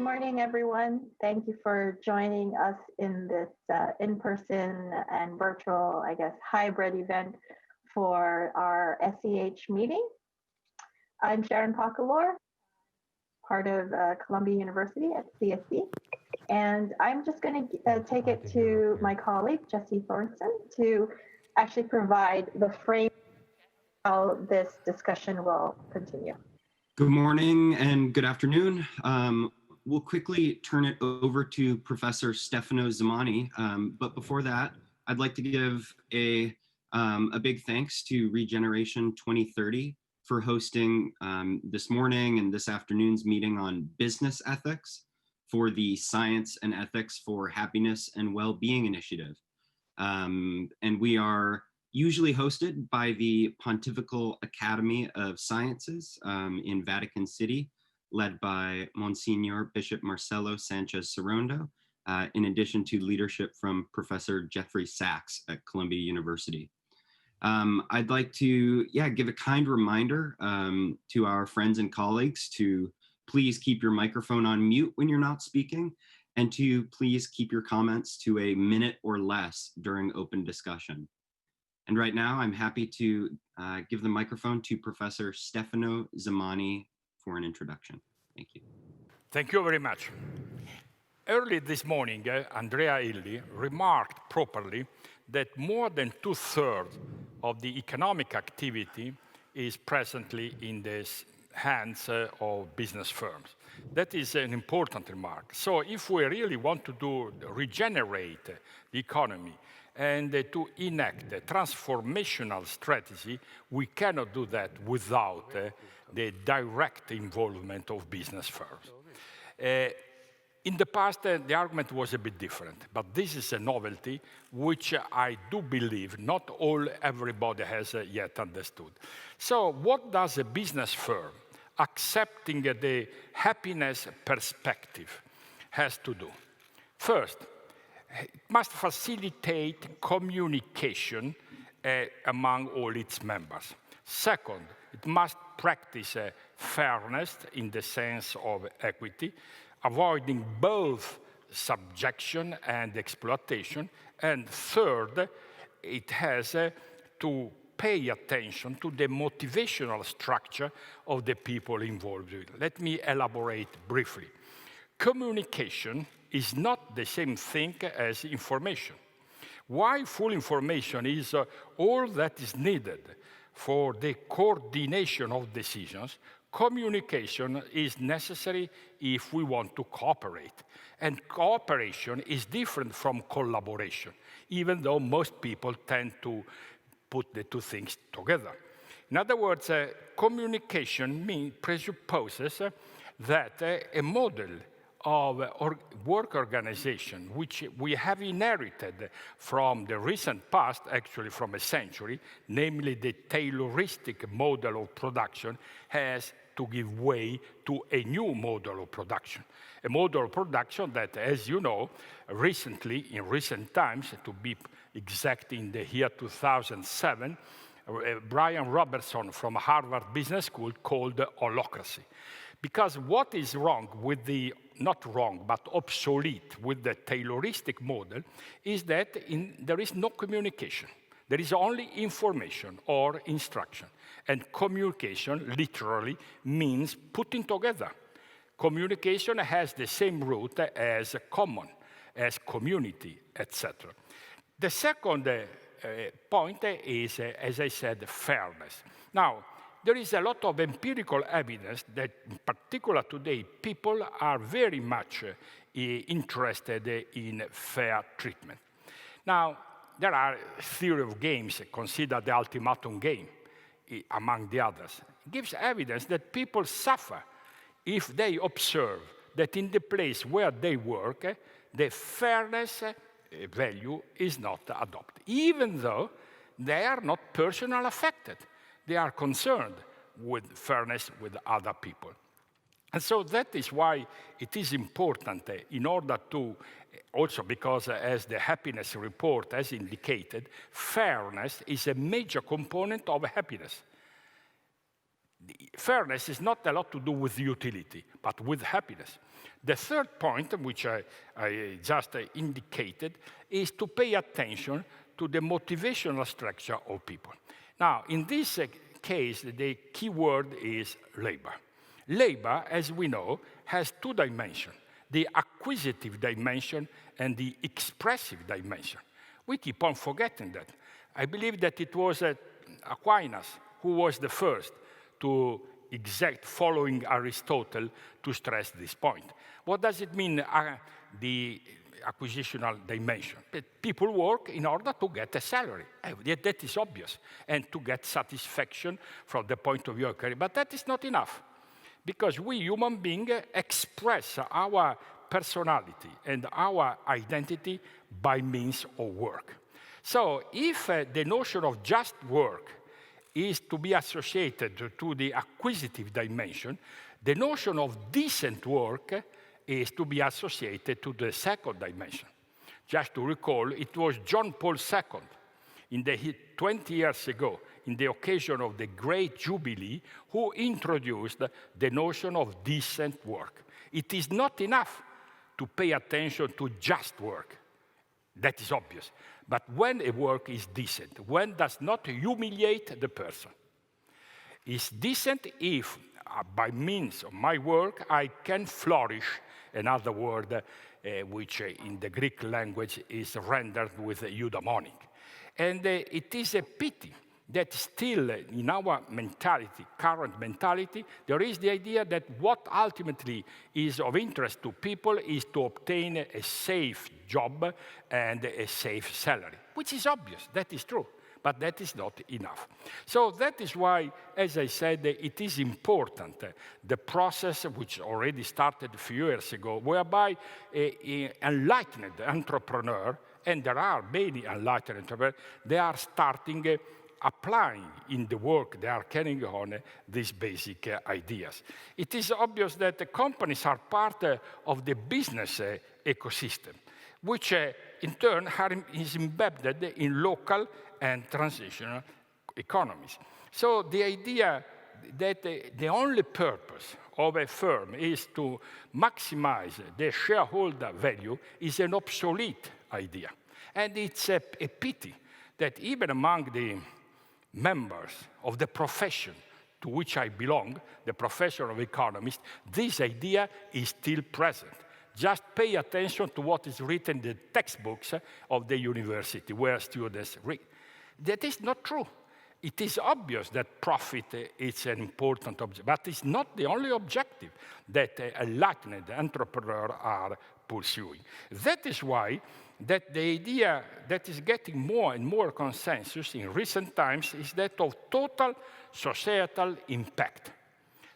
morning, everyone. Thank you for joining us in this in-person and virtual, hybrid event for our SEH meeting. I'm Sharon Paculor, part of Columbia University at CSC, and I'm just going to take it to my colleague, Jesse Thornton, to actually provide the frame how this discussion will continue. Good morning and good afternoon. We'll quickly turn it over to Professor Stefano Zamagni, but before that, I'd like to give a big thanks to Regeneration 2030 for hosting this morning and this afternoon's meeting on business ethics for the Science and Ethics for Happiness and Well-Being Initiative. And we are usually hosted by the Pontifical Academy of Sciences in Vatican City, led by Monsignor Bishop Marcelo Sánchez Sorondo, in addition to leadership from Professor Jeffrey Sachs at Columbia University. I'd like to give a kind reminder to our friends and colleagues to please keep your microphone on mute when you're not speaking, and to please keep your comments to a minute or less during open discussion. And right now, I'm happy to give the microphone to Professor Stefano Zamagni for an introduction. Thank you. Thank you very much. Early this morning, Andrea Illy remarked properly that more than 2/3 of the economic activity is presently in the hands of business firms. That is an important remark. So if we really want to regenerate the economy and to enact a transformational strategy, we cannot do that without the direct involvement of business firms. In the past, the argument was a bit different, but this is a novelty which I do believe not everybody has yet understood. So what does a business firm accepting the happiness perspective has to do? First, it must facilitate communication among all its members. Second, it must practice fairness in the sense of equity, avoiding both subjection and exploitation. And third, it has to pay attention to the motivational structure of the people involved. Let me elaborate briefly. Communication is not the same thing as information. While full information is all that is needed for the coordination of decisions, communication is necessary if we want to cooperate. And cooperation is different from collaboration, even though most people tend to put the two things together. In other words, communication presupposes that a model of work organization, which we have inherited from the recent past, actually from a century, namely the Tayloristic model of production, has to give way to a new model of production. A model of production that, as you know, recently, in recent times, to be exact in the year 2007, Brian Robertson from Harvard Business School called holacracy. Because what is wrong with the, not wrong, but obsolete with the Tayloristic model is that there is no communication. There is only information or instruction. And communication literally means putting together. Communication has the same root as common, as community, etc. The second point is, as I said, fairness. Now, there is a lot of empirical evidence that, in particular today, people are very much interested in fair treatment. Now, there are theory of games considered the ultimatum game, among the others. It gives evidence that people suffer if they observe that in the place where they work, the fairness value is not adopted, even though they are not personally affected. They are concerned with fairness with other people. And so that is why it is important in order to, also because as the happiness report has indicated, fairness is a major component of happiness. fairness is not a lot to do with utility, but with happiness. The third point, which I just indicated, is to pay attention to the motivational structure of people. Now, in this case, the key word is labor. Labor, as we know, has two dimensions, the acquisitive dimension and the expressive dimension. We keep on forgetting that. I believe that it was Aquinas who was the first to following Aristotle to stress this point. What does it mean, the acquisitional dimension? People work in order to get a salary. That is obvious, and to get satisfaction from the point of view of career. But that is not enough, because we human beings express our personality and our identity by means of work. So if the notion of just work is to be associated to the acquisitive dimension, the notion of decent work is to be associated to the second dimension. Just to recall, it was John Paul II, in the 20 years ago, in the occasion of the Great Jubilee, who introduced the notion of decent work. It is not enough to pay attention to just work. That is obvious. But when a work is decent, when does not humiliate the person, is decent if, by means of my work, I can flourish, another word which in the Greek language is rendered with eudaimonic. And it is a pity that still in our mentality, current mentality, there is the idea that what ultimately is of interest to people is to obtain a safe job and a safe salary, which is obvious, that is true, but that is not enough. So that is why, as I said, it is important, the process which already started a few years ago, whereby an enlightened entrepreneur, and there are many enlightened entrepreneurs, they are starting applying in the work they are carrying on these basic ideas. It is obvious that the companies are part of the business ecosystem, which in turn is embedded in local and transitional economies. So the idea that the only purpose of a firm is to maximize the shareholder value is an obsolete idea. And it's a pity that even among the members of the profession to which I belong, the profession of economist, this idea is still present. Just pay attention to what is written in the textbooks of the university where students read. That is not true. It is obvious that profit is an important objective, but it's not the only objective that enlightened entrepreneurs are pursuing. That is why that the idea that is getting more and more consensus in recent times is that of total societal impact.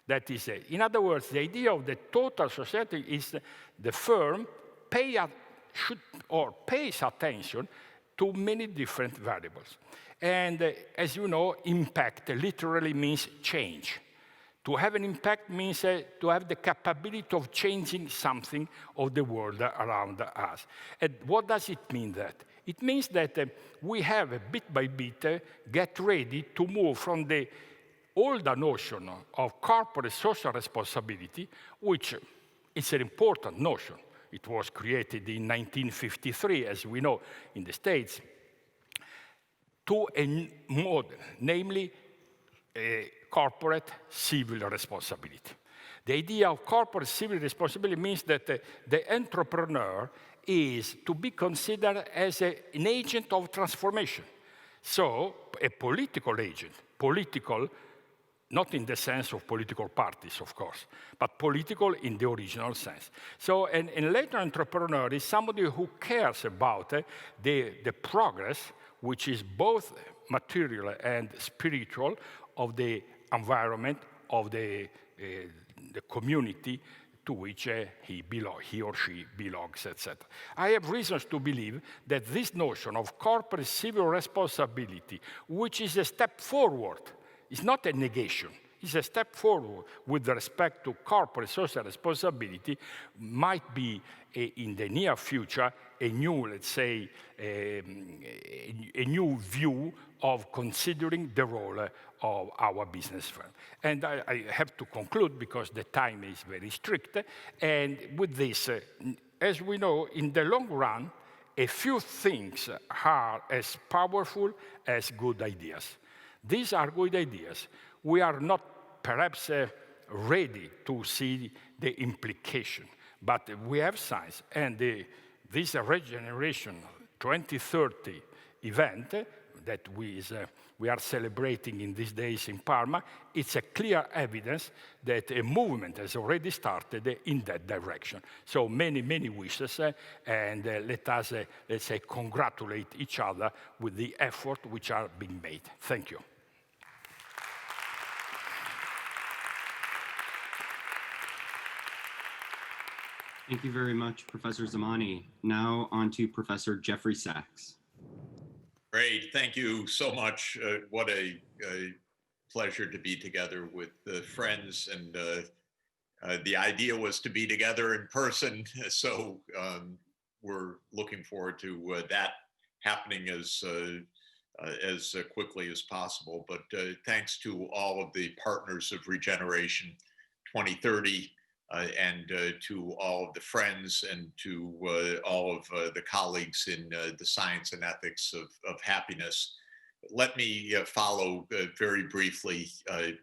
That is, in other words, the idea of the total society is the firm pays attention to many different variables. And as you know, impact literally means change. To have an impact means to have the capability of changing something of the world around us. And what does it mean that? It means that we have, bit by bit, get ready to move from the older notion of corporate social responsibility, which is an important notion. It was created in 1953, as we know, in the States, to a model, namely corporate civil responsibility. The idea of corporate civil responsibility means that the entrepreneur is to be considered as an agent of transformation. So, a political agent, political, not in the sense of political parties, of course, but political in the original sense. So an enlightened entrepreneur is somebody who cares about the progress, which is both material and spiritual, of the environment, of the community to which he or she belongs, etc. I have reasons to believe that this notion of corporate civil responsibility, which is a step forward, is not a negation, is a step forward with respect to corporate social responsibility, might be in the near future a new, let's say, a new view of considering the role of our business firm. And I have to conclude because the time is very strict. And with this, as we know, in the long run, a few things are as powerful as good ideas. These are good ideas. We are not perhaps ready to see the implication, but we have science. And this Regeneration 2030 event that we are celebrating in these days in Parma, it's a clear evidence that a movement has already started in that direction. So many, many wishes, and let us, let's say, congratulate each other with the effort which are being made. Thank you. Thank you very much, Professor Zamagni. Now on to Professor Jeffrey Sachs. Great, thank you so much. What a pleasure to be together with friends, and the idea was to be together in person, so we're looking forward to that happening as quickly as possible. But thanks to all of the partners of Regeneration 2030, and to all of the friends, and to all of the colleagues in the science and ethics of happiness. Let me follow very briefly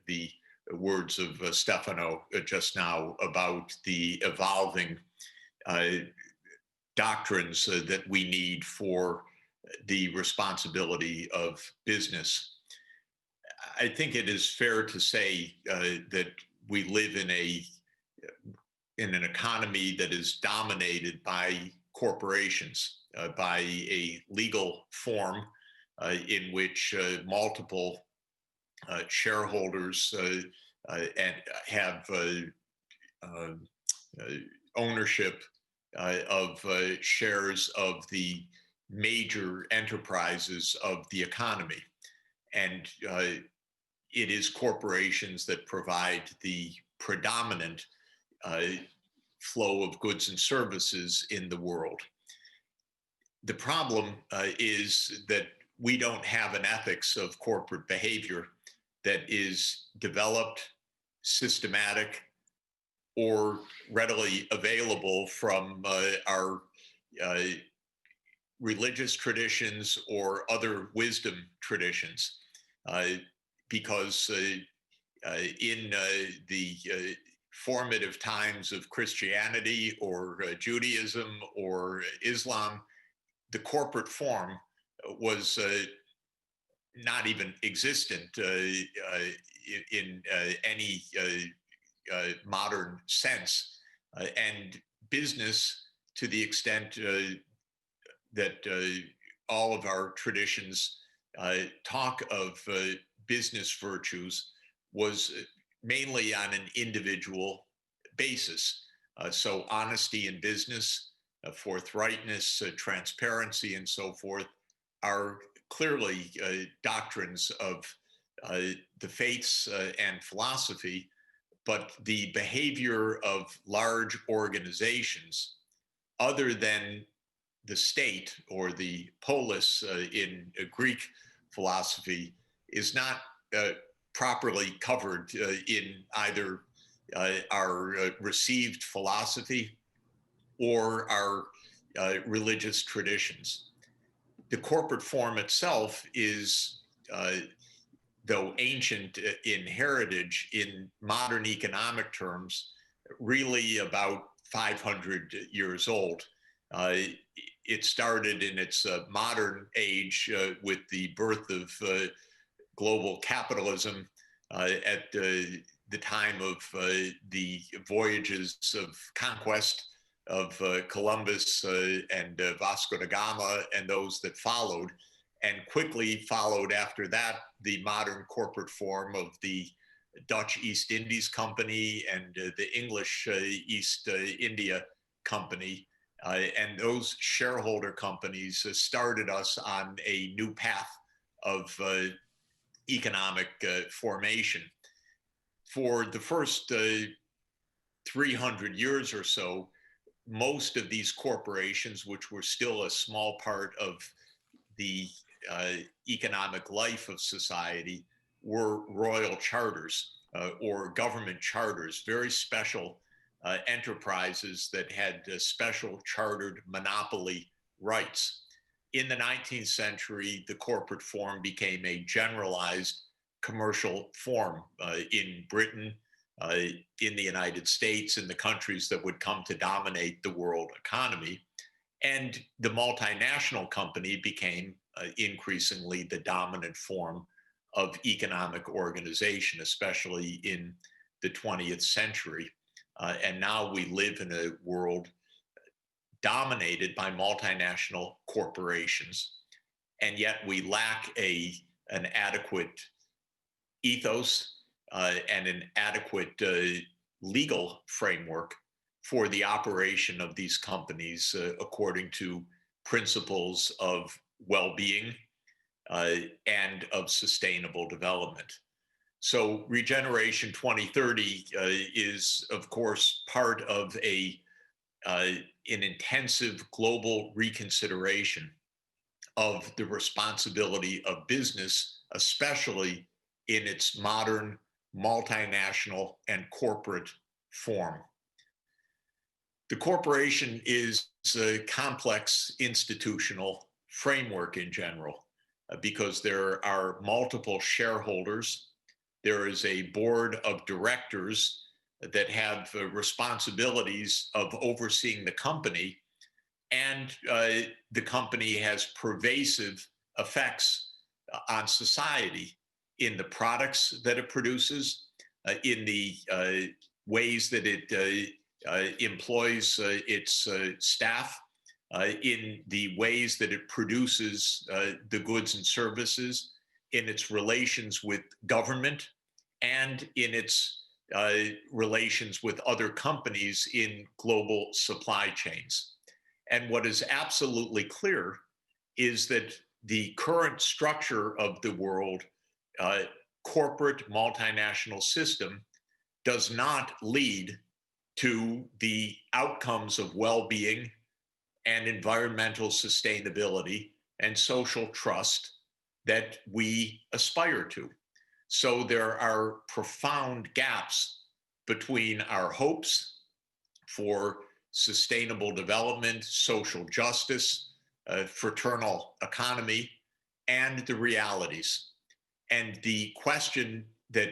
the words of Stefano just now about the evolving doctrines that we need for the responsibility of business. I think it is fair to say that we live in an economy that is dominated by corporations, by a legal form in which multiple shareholders and have ownership of shares of the major enterprises of the economy. And it is corporations that provide the predominant flow of goods and services in the world. The problem is that we don't have an ethics of corporate behavior that is developed, systematic, or readily available from our religious traditions or other wisdom traditions, because in the formative times of Christianity or Judaism or Islam, the corporate form was not even existent in any modern sense. And business, to the extent that all of our traditions talk of business virtues, was mainly on an individual basis. So honesty in business, forthrightness, transparency, and so forth are clearly doctrines of the faiths and philosophy, but the behavior of large organizations, other than the state or the polis in Greek philosophy, is not properly covered in either our received philosophy or our religious traditions. The corporate form itself is, though ancient in heritage, in modern economic terms, really about 500 years old. It started in its modern age with the birth of global capitalism at the time of the voyages of conquest of Columbus and Vasco da Gama and those that followed, and quickly followed after that the modern corporate form of the Dutch East Indies Company and the English East India Company. And those shareholder companies started us on a new path of economic formation. for the first 300 years or so, most of these corporations, which were still a small part of the economic life of society, were royal charters or government charters, very special enterprises that had special chartered monopoly rights. In the 19th century, the corporate form became a generalized commercial form in Britain, in the United States, in the countries that would come to dominate the world economy. And the multinational company became increasingly the dominant form of economic organization, especially in the 20th century. And now we live in a world dominated by multinational corporations, and yet we lack an adequate ethos and an adequate legal framework for the operation of these companies according to principles of well-being and of sustainable development. So Regeneration 2030 is, of course, part of an intensive global reconsideration of the responsibility of business, especially in its modern multinational and corporate form. The corporation is a complex institutional framework in general because there are multiple shareholders. There is a board of directors that have responsibilities of overseeing the company, and the company has pervasive effects on society in the products that it produces, in the ways that it employs its staff, in the ways that it produces the goods and services, in its relations with government, and in its relations with other companies in global supply chains. And what is absolutely clear is that the current structure of the world corporate multinational system does not lead to the outcomes of well-being and environmental sustainability and social trust that we aspire to. So there are profound gaps between our hopes for sustainable development, social justice, fraternal economy, and the realities. And the question that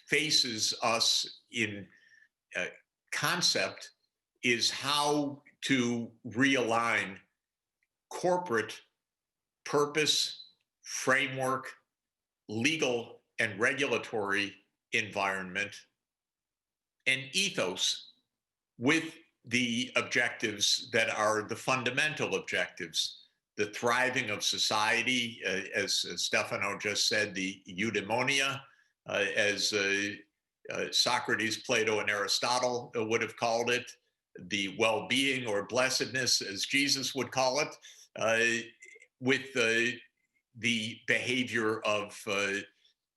faces us in concept is how to realign corporate purpose, framework, legal and regulatory environment, and ethos with the objectives that are the fundamental objectives: the thriving of society, as Stefano just said, the eudaimonia, as Socrates, Plato, and Aristotle would have called it, the well-being or blessedness, as Jesus would call it, with the behavior of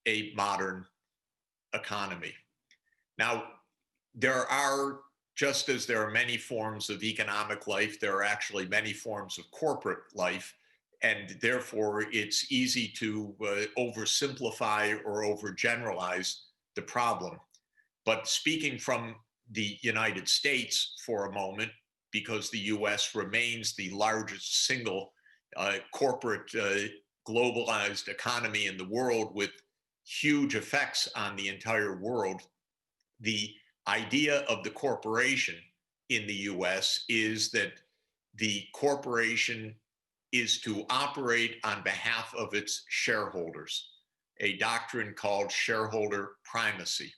a modern economy. Now, there are, just as there are many forms of economic life, there are actually many forms of corporate life, and therefore it's easy to oversimplify or overgeneralize the problem. But speaking from the United States for a moment, because the US remains the largest single corporate globalized economy in the world with huge effects on the entire world, the idea of the corporation in the US is that the corporation is to operate on behalf of its shareholders, a doctrine called shareholder primacy.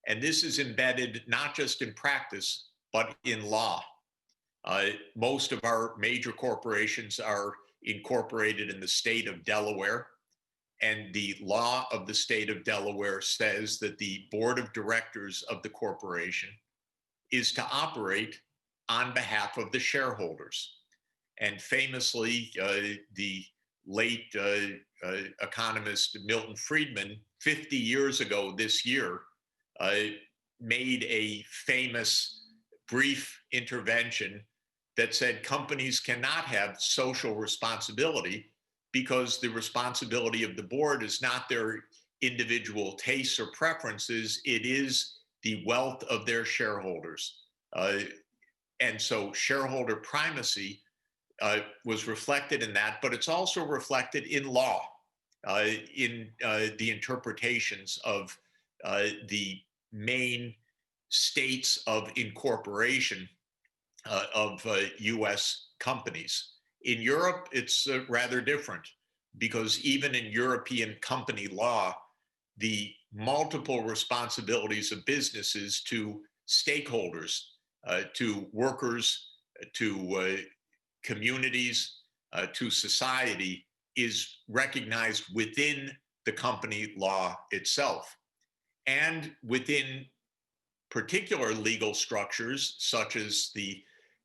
And this is embedded not just in practice, but in law. Most of our major corporations are incorporated in the state of Delaware. And the law of the state of Delaware says that the board of directors of the corporation is to operate on behalf of the shareholders. And famously, the late economist Milton Friedman, 50 years ago this year, made a famous brief intervention that said companies cannot have social responsibility because the responsibility of the board is not their individual tastes or preferences, it is the wealth of their shareholders. And so shareholder primacy was reflected in that, but it's also reflected in law, in the interpretations of the main states of incorporation of US companies. In Europe, it's rather different because even in European company law, the multiple responsibilities of businesses to stakeholders, to workers, to communities, to society is recognized within the company law itself. And within particular legal structures, such as the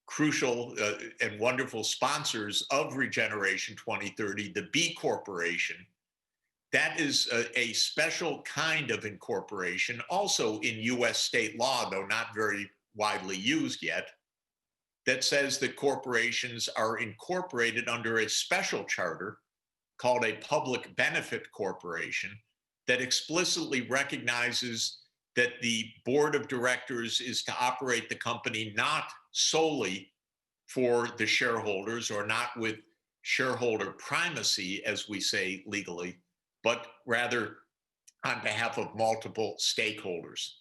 crucial and wonderful sponsors of Regeneration 2030, the B Corporation, that is a special kind of incorporation, also in US state law, though not very widely used yet, that says that corporations are incorporated under a special charter called a public benefit corporation that explicitly recognizes that the board of directors is to operate the company not solely for the shareholders or not with shareholder primacy, as we say legally, but rather on behalf of multiple stakeholders.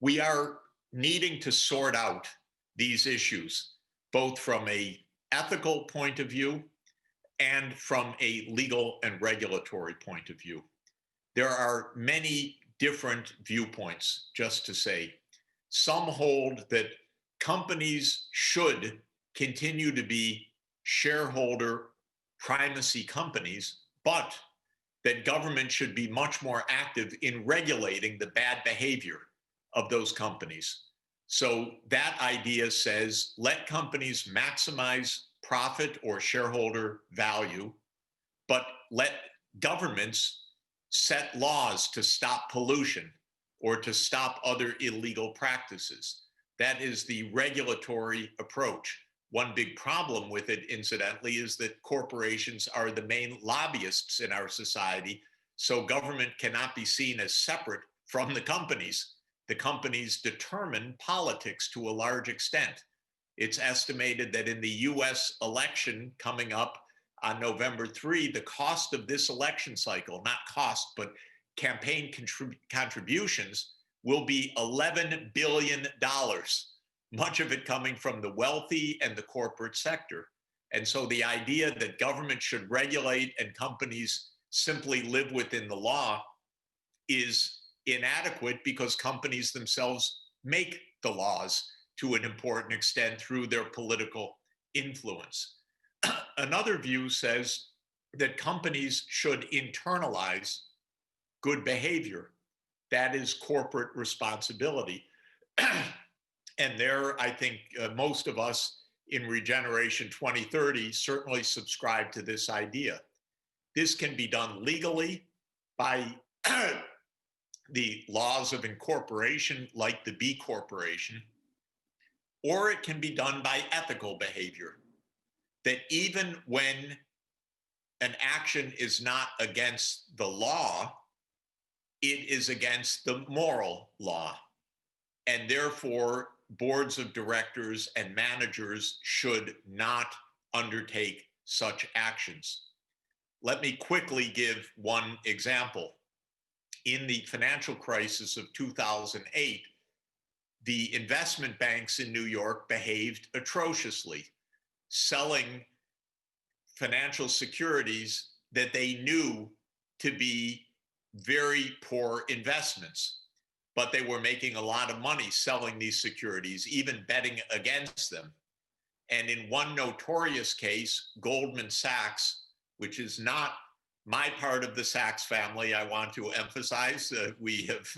We are needing to sort out these issues, both from an ethical point of view and from a legal and regulatory point of view. There are many different viewpoints, just to say. Some hold that companies should continue to be shareholder primacy companies, but that government should be much more active in regulating the bad behavior of those companies. So that idea says, let companies maximize profit or shareholder value, but let governments set laws to stop pollution or to stop other illegal practices. That is the regulatory approach. One big problem with it, incidentally, is that corporations are the main lobbyists in our society, so government cannot be seen as separate from the companies. The companies determine politics to a large extent. It's estimated that in the US election coming up on November 3, the cost of this election cycle, not cost, but campaign contributions, will be $11 billion, much of it coming from the wealthy and the corporate sector. And so the idea that government should regulate and companies simply live within the law is inadequate because companies themselves make the laws to an important extent through their political influence. Another view says that companies should internalize good behavior. That is corporate responsibility. And there, I think most of us in Regeneration 2030 certainly subscribe to this idea. This can be done legally by the laws of incorporation, like the B Corporation, or it can be done by ethical behavior. That even when an action is not against the law, it is against the moral law. And therefore, boards of directors and managers should not undertake such actions. Let me quickly give one example. In the financial crisis of 2008, the investment banks in New York behaved atrociously, selling financial securities that they knew to be very poor investments, but they were making a lot of money selling these securities, even betting against them. And in one notorious case, Goldman Sachs, which is not my part of the Sachs family, I want to emphasize, we have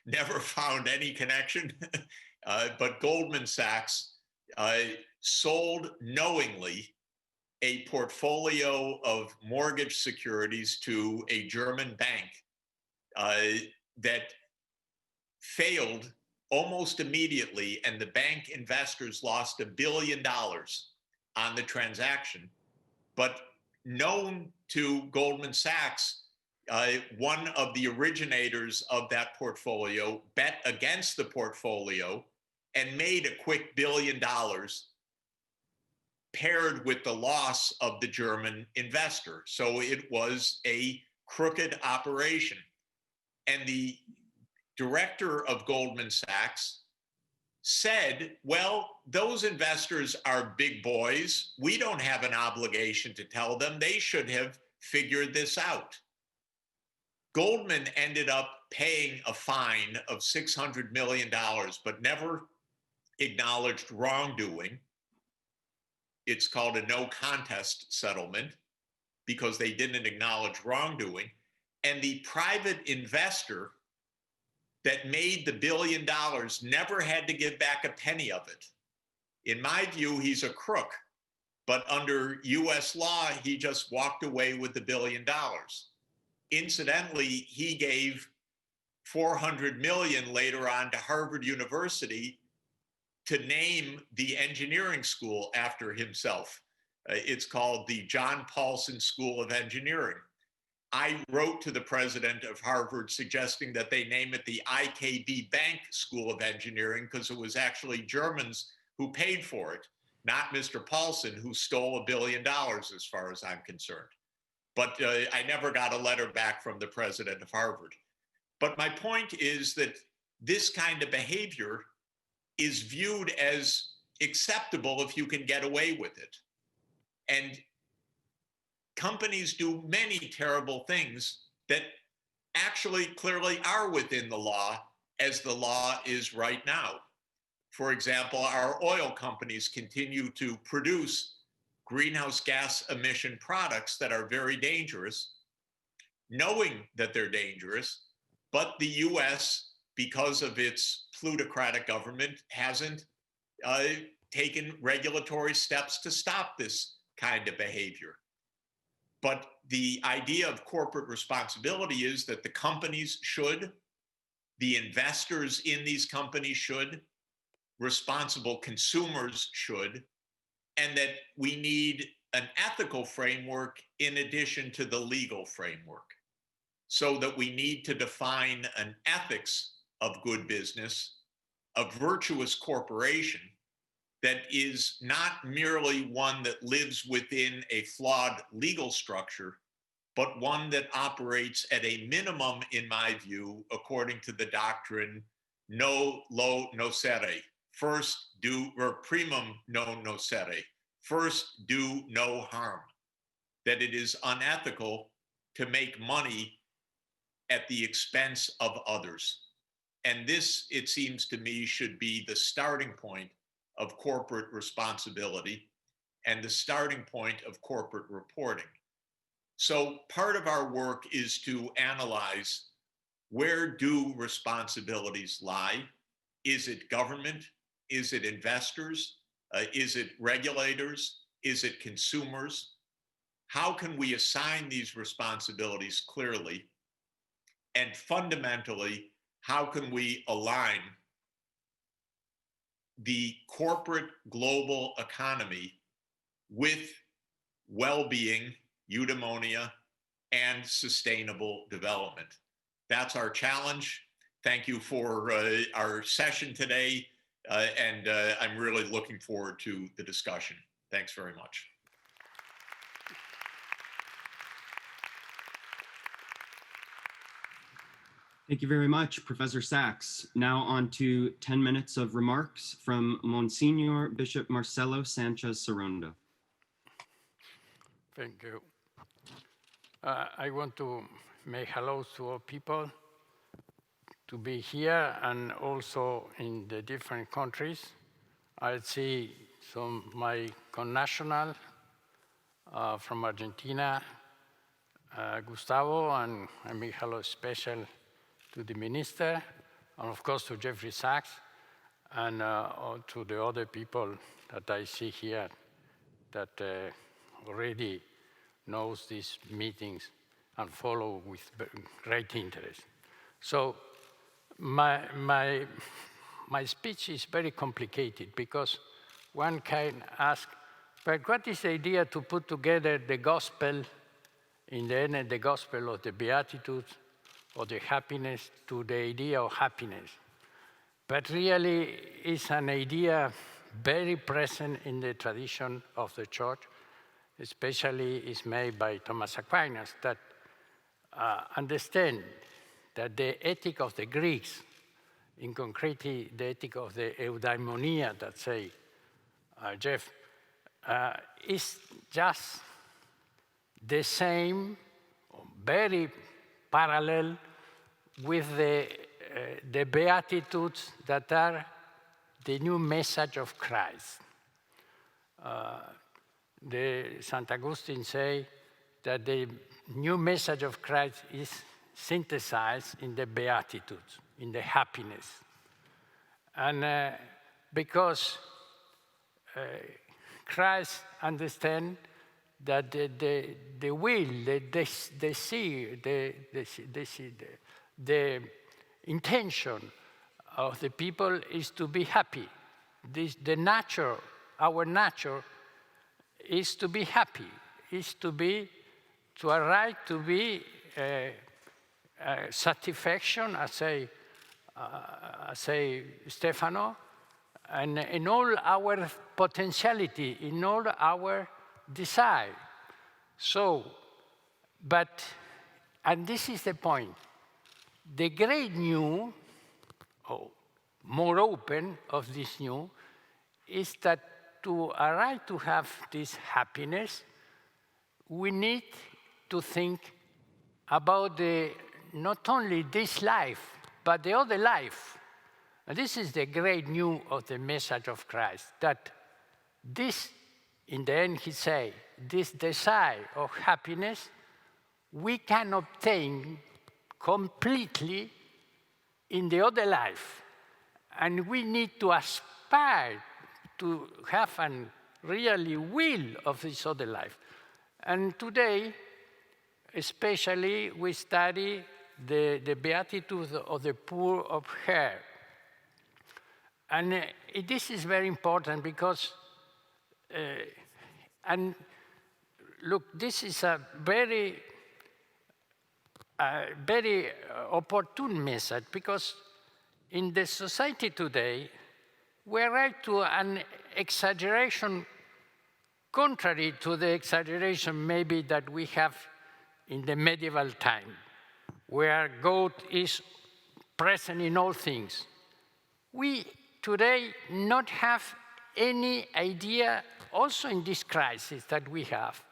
never found any connection, but Goldman Sachs sold knowingly a portfolio of mortgage securities to a German bank that failed almost immediately, and the bank investors lost $1 billion on the transaction. But known to Goldman Sachs, one of the originators of that portfolio bet against the portfolio and made a quick $1 billion paired with the loss of the German investor. So it was a crooked operation. And the director of Goldman Sachs said, well, those investors are big boys. We don't have an obligation to tell them. They should have figured this out. Goldman ended up paying a fine of $600 million, but never acknowledged wrongdoing. It's called a no contest settlement because they didn't acknowledge wrongdoing. And the private investor that made the $1 billion never had to give back a penny of it. In my view, he's a crook, but under US law, he just walked away with the $1 billion. Incidentally, he gave $400 million later on to Harvard University to name the engineering school after himself. It's called the John Paulson School of Engineering. I wrote to the president of Harvard suggesting that they name it the IKB Bank School of Engineering because it was actually Germans who paid for it, not Mr. Paulson, who stole $1 billion as far as I'm concerned. But I never got a letter back from the president of Harvard. But my point is that this kind of behavior is viewed as acceptable if you can get away with it. And companies do many terrible things that actually clearly are within the law as the law is right now. For example, our oil companies continue to produce greenhouse gas emission products that are very dangerous, knowing that they're dangerous, but the US, because of its plutocratic government, hasn't taken regulatory steps to stop this kind of behavior. But the idea of corporate responsibility is that the companies should, the investors in these companies should, responsible consumers should, and that we need an ethical framework in addition to the legal framework. So that we need to define an ethics of good business, a virtuous corporation that is not merely one that lives within a flawed legal structure, but one that operates at a minimum, in my view, according to the doctrine, no lo nocere. First, do, or primum non nocere. First, do no harm. That it is unethical to make money at the expense of others. And this, it seems to me, should be the starting point of corporate responsibility and the starting point of corporate reporting. So part of our work is to analyze, where do responsibilities lie? Is it government? Is it investors? Is it regulators? Is it consumers? How can we assign these responsibilities clearly? And fundamentally, how can we align the corporate global economy with well-being, eudaimonia, and sustainable development? That's our challenge. Thank you for our session today, and I'm really looking forward to the discussion. Thanks very much. Thank you very much, Professor Sachs. Now on to 10 minutes of remarks from Monsignor Bishop Marcelo Sánchez Sorondo. Thank you. I want to make hello to all people to be here and also in the different countries. I see some my connational from Argentina, Gustavo, and I make hello special to the minister, and of course to Jeffrey Sachs, and to the other people that I see here that already knows these meetings and follow with great interest. So my speech is very complicated because one can ask, but what is the idea to put together the gospel, in the end, the gospel of the Beatitudes, or the happiness, to the idea of happiness? But really, it's an idea very present in the tradition of the church, especially is made by Thomas Aquinas, that understand that the ethic of the Greeks, in concretely the ethic of the eudaimonia that say Jeff, is just the same, very parallel with the Beatitudes that are the new message of Christ. St. Augustine say that the new message of Christ is synthesized in the Beatitudes, in the happiness. And because Christ understands that the will, the intention of the people is to be happy. The nature, our nature, is to be happy, is to arrive to be satisfaction, I say Stefano, and in all our potentiality, in all our desire. So, and this is the point, the great new, or more open of this new, is that to arrive to have this happiness, we need to think about not only this life, but the other life. And this is the great new of the message of Christ, that this, in the end, he say, this desire of happiness, we can obtain completely in the other life. And we need to aspire to have a really will of this other life. And today, especially, we study the Beatitude of the poor of heart. And this is very important because, and look, this is a very opportune message, because in the society today, we arrive to an exaggeration contrary to the exaggeration maybe that we have in the medieval time, where God is present in all things. We today not have any idea, also in this crisis that we have,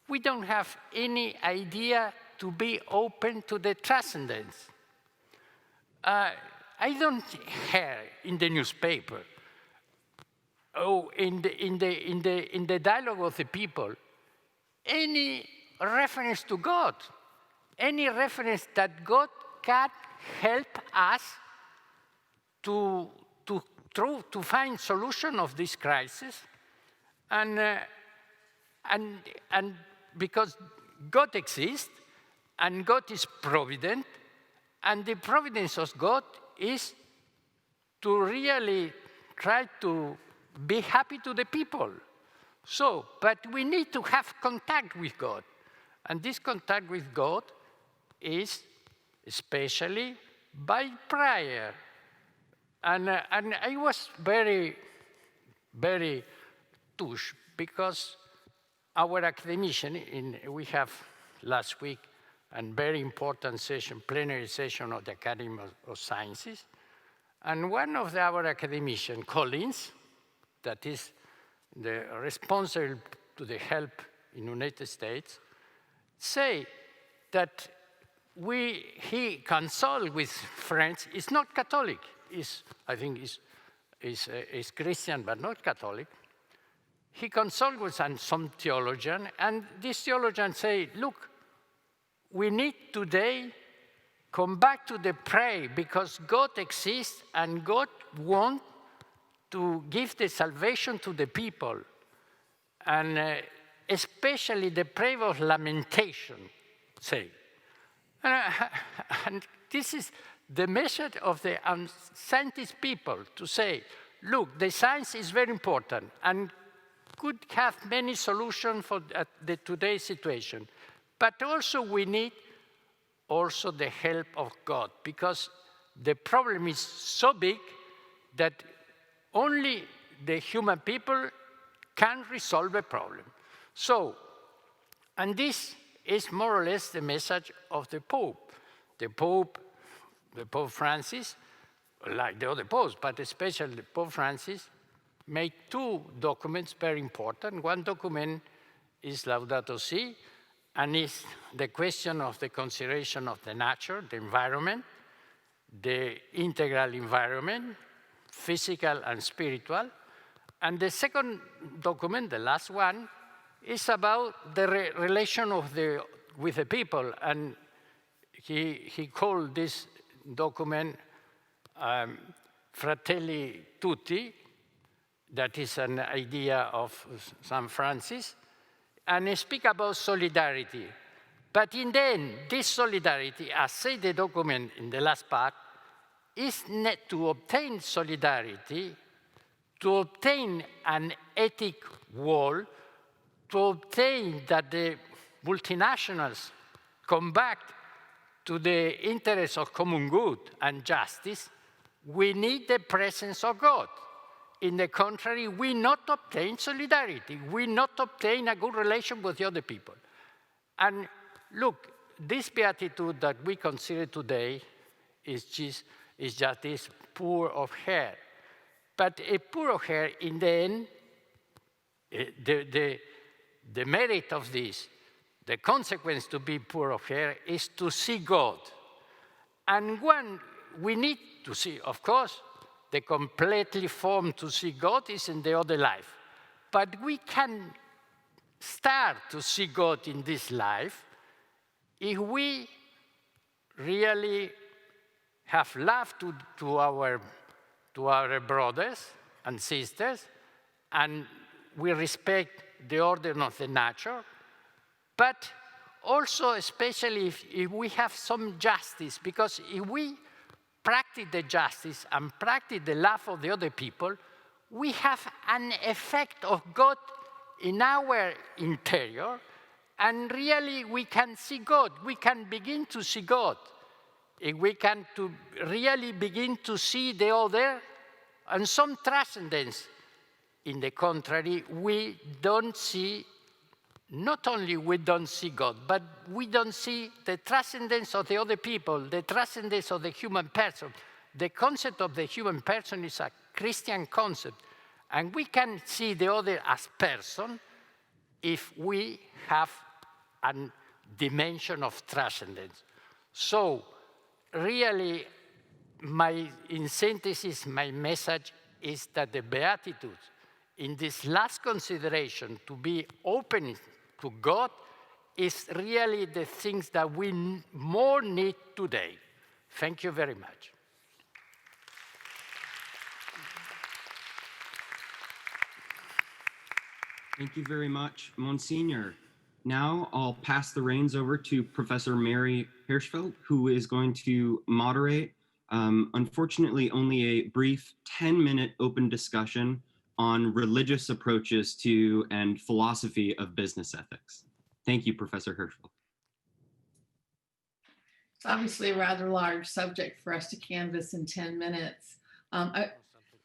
we don't have any idea to be open to the transcendence. I don't hear in the newspaper, in the dialogue of the people, any reference to God, any reference that God can help us to find solution of this crisis, and because God exists, and God is provident, and the providence of God is to really try to be happy to the people. So, but we need to have contact with God. And this contact with God is especially by prayer. And I was very, very touched because our academician, we have last week a very important session, plenary session of the Academy of Sciences. And one of our academicians, Collins, that is the responsible to the help in the United States, say that he consult with friends, is not Catholic, I think is Christian but not Catholic. He consult with some theologian, and this theologian say, look, we need today come back to the prayer, because God exists and God wants to give the salvation to the people, and especially the prayer of lamentation, say. And this is the message of the scientist people to say, look, the science is very important and could have many solutions for the today's situation. But also we need also the help of God, because the problem is so big that only the human people can resolve the problem. So, and this is more or less the message of the Pope. The Pope Francis, like the other popes, but especially Pope Francis, made two documents very important. One document is Laudato Si, and is the question of the consideration of the nature, the environment, the integral environment, physical and spiritual. And the second document, the last one, is about the relation of with the people. And he called this document Fratelli Tutti, that is an idea of St. Francis, and he speak about solidarity. But in the end, this solidarity, as say the document in the last part, is not to obtain solidarity, to obtain an ethic wall, to obtain that the multinationals come back to the interests of common good and justice. We need the presence of God. In the contrary, we not obtain solidarity. We not obtain a good relation with the other people. And look, this beatitude that we consider today is just this poor of hair. But a poor of hair, in the end, the merit of this, the consequence to be poor of hair is to see God. And one, we need to see, of course, the completely form to see God is in the other life. But we can start to see God in this life if we really have love to our brothers and sisters, and we respect the order of the nature, but also especially if we have some justice, because if we practice the justice and practice the love of the other people, we have an effect of God in our interior, and really we can see God. We can begin to see God. If we can really begin to see the other and some transcendence. In the contrary, we don't see, not only we don't see God, but we don't see the transcendence of the other people, the transcendence of the human person. The concept of the human person is a Christian concept, and we can see the other as person if we have a dimension of transcendence. So, really, in synthesis, my message is that the Beatitudes, in this last consideration, to be open to God, is really the things that we more need today. Thank you very much. Thank you very much, Monsignor. Now I'll pass the reins over to Professor Mary Hirschfeld, who is going to moderate, unfortunately, only a brief 10-minute open discussion on religious approaches to and philosophy of business ethics. Thank you, Professor Hirschfeld. It's obviously a rather large subject for us to canvass in 10 minutes.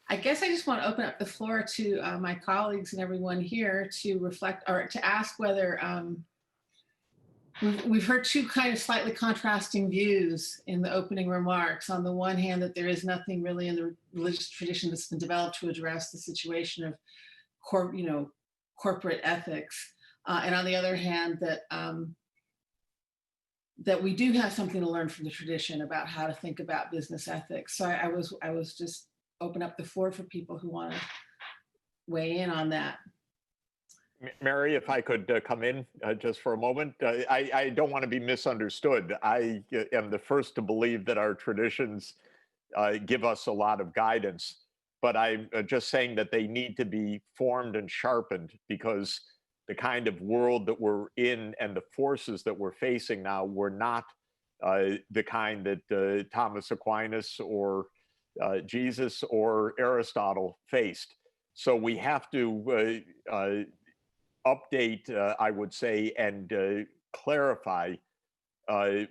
I guess I just want to open up the floor to my colleagues and everyone here to reflect or to ask whether we've heard two kind of slightly contrasting views in the opening remarks. On the one hand, that there is nothing really in the religious tradition that's been developed to address the situation of corporate ethics. And on the other hand, that we do have something to learn from the tradition about how to think about business ethics. So I was just open up the floor for people who want to weigh in on that. Mary, if I could come in just for a moment. I don't want to be misunderstood. I am the first to believe that our traditions give us a lot of guidance, but I'm just saying that they need to be formed and sharpened, because the kind of world that we're in and the forces that we're facing now were not the kind that Thomas Aquinas or Jesus or Aristotle faced. So we have to update, I would say, and clarify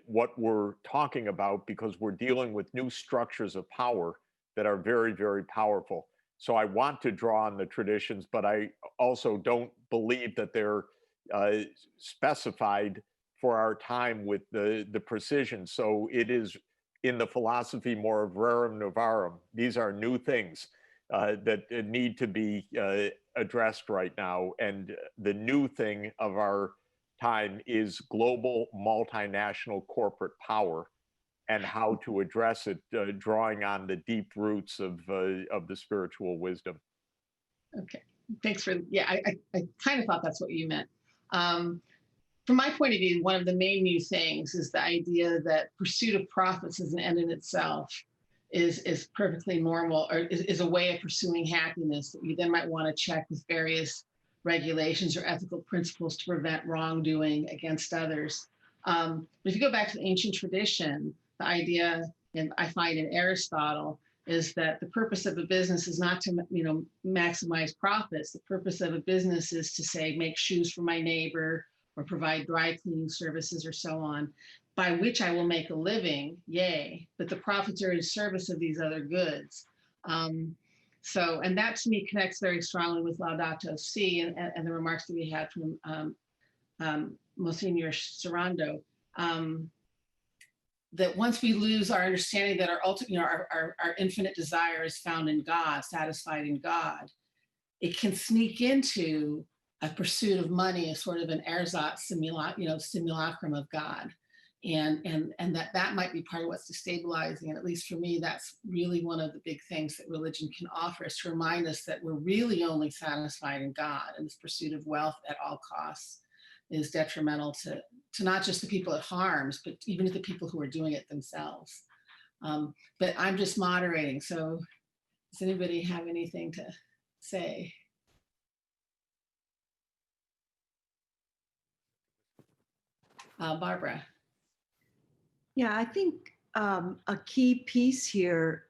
what we're talking about, because we're dealing with new structures of power that are very, very powerful. So I want to draw on the traditions, but I also don't believe that they're specified for our time with the precision. So it is in the philosophy more of rerum novarum. These are new things that need to be addressed right now. And the new thing of our time is global multinational corporate power and how to address it, drawing on the deep roots of the spiritual wisdom. Okay, thanks for, yeah, I kind of thought that's what you meant. From my point of view, one of the main new things is the idea that pursuit of profits as an end in itself is perfectly normal, or is a way of pursuing happiness that you then might want to check with various regulations or ethical principles to prevent wrongdoing against others. But if you go back to the ancient tradition, the idea, and I find in Aristotle, is that the purpose of a business is not to, maximize profits. The purpose of a business is to say, make shoes for my neighbor or provide dry cleaning services or so on, by which I will make a living, yay, but the profits are in service of these other goods. So, and that to me connects very strongly with Laudato Si and the remarks that we had from Monsignor Sorondo, that once we lose our understanding that our ultimate, our infinite desire is found in God, satisfied in God, it can sneak into a pursuit of money as sort of an ersatz simulacrum of God. And that might be part of what's destabilizing. And at least for me, that's really one of the big things that religion can offer, is to remind us that we're really only satisfied in God, and this pursuit of wealth at all costs is detrimental to not just the people it harms, but even to the people who are doing it themselves. But I'm just moderating. So does anybody have anything to say? Barbara. Yeah, I think a key piece here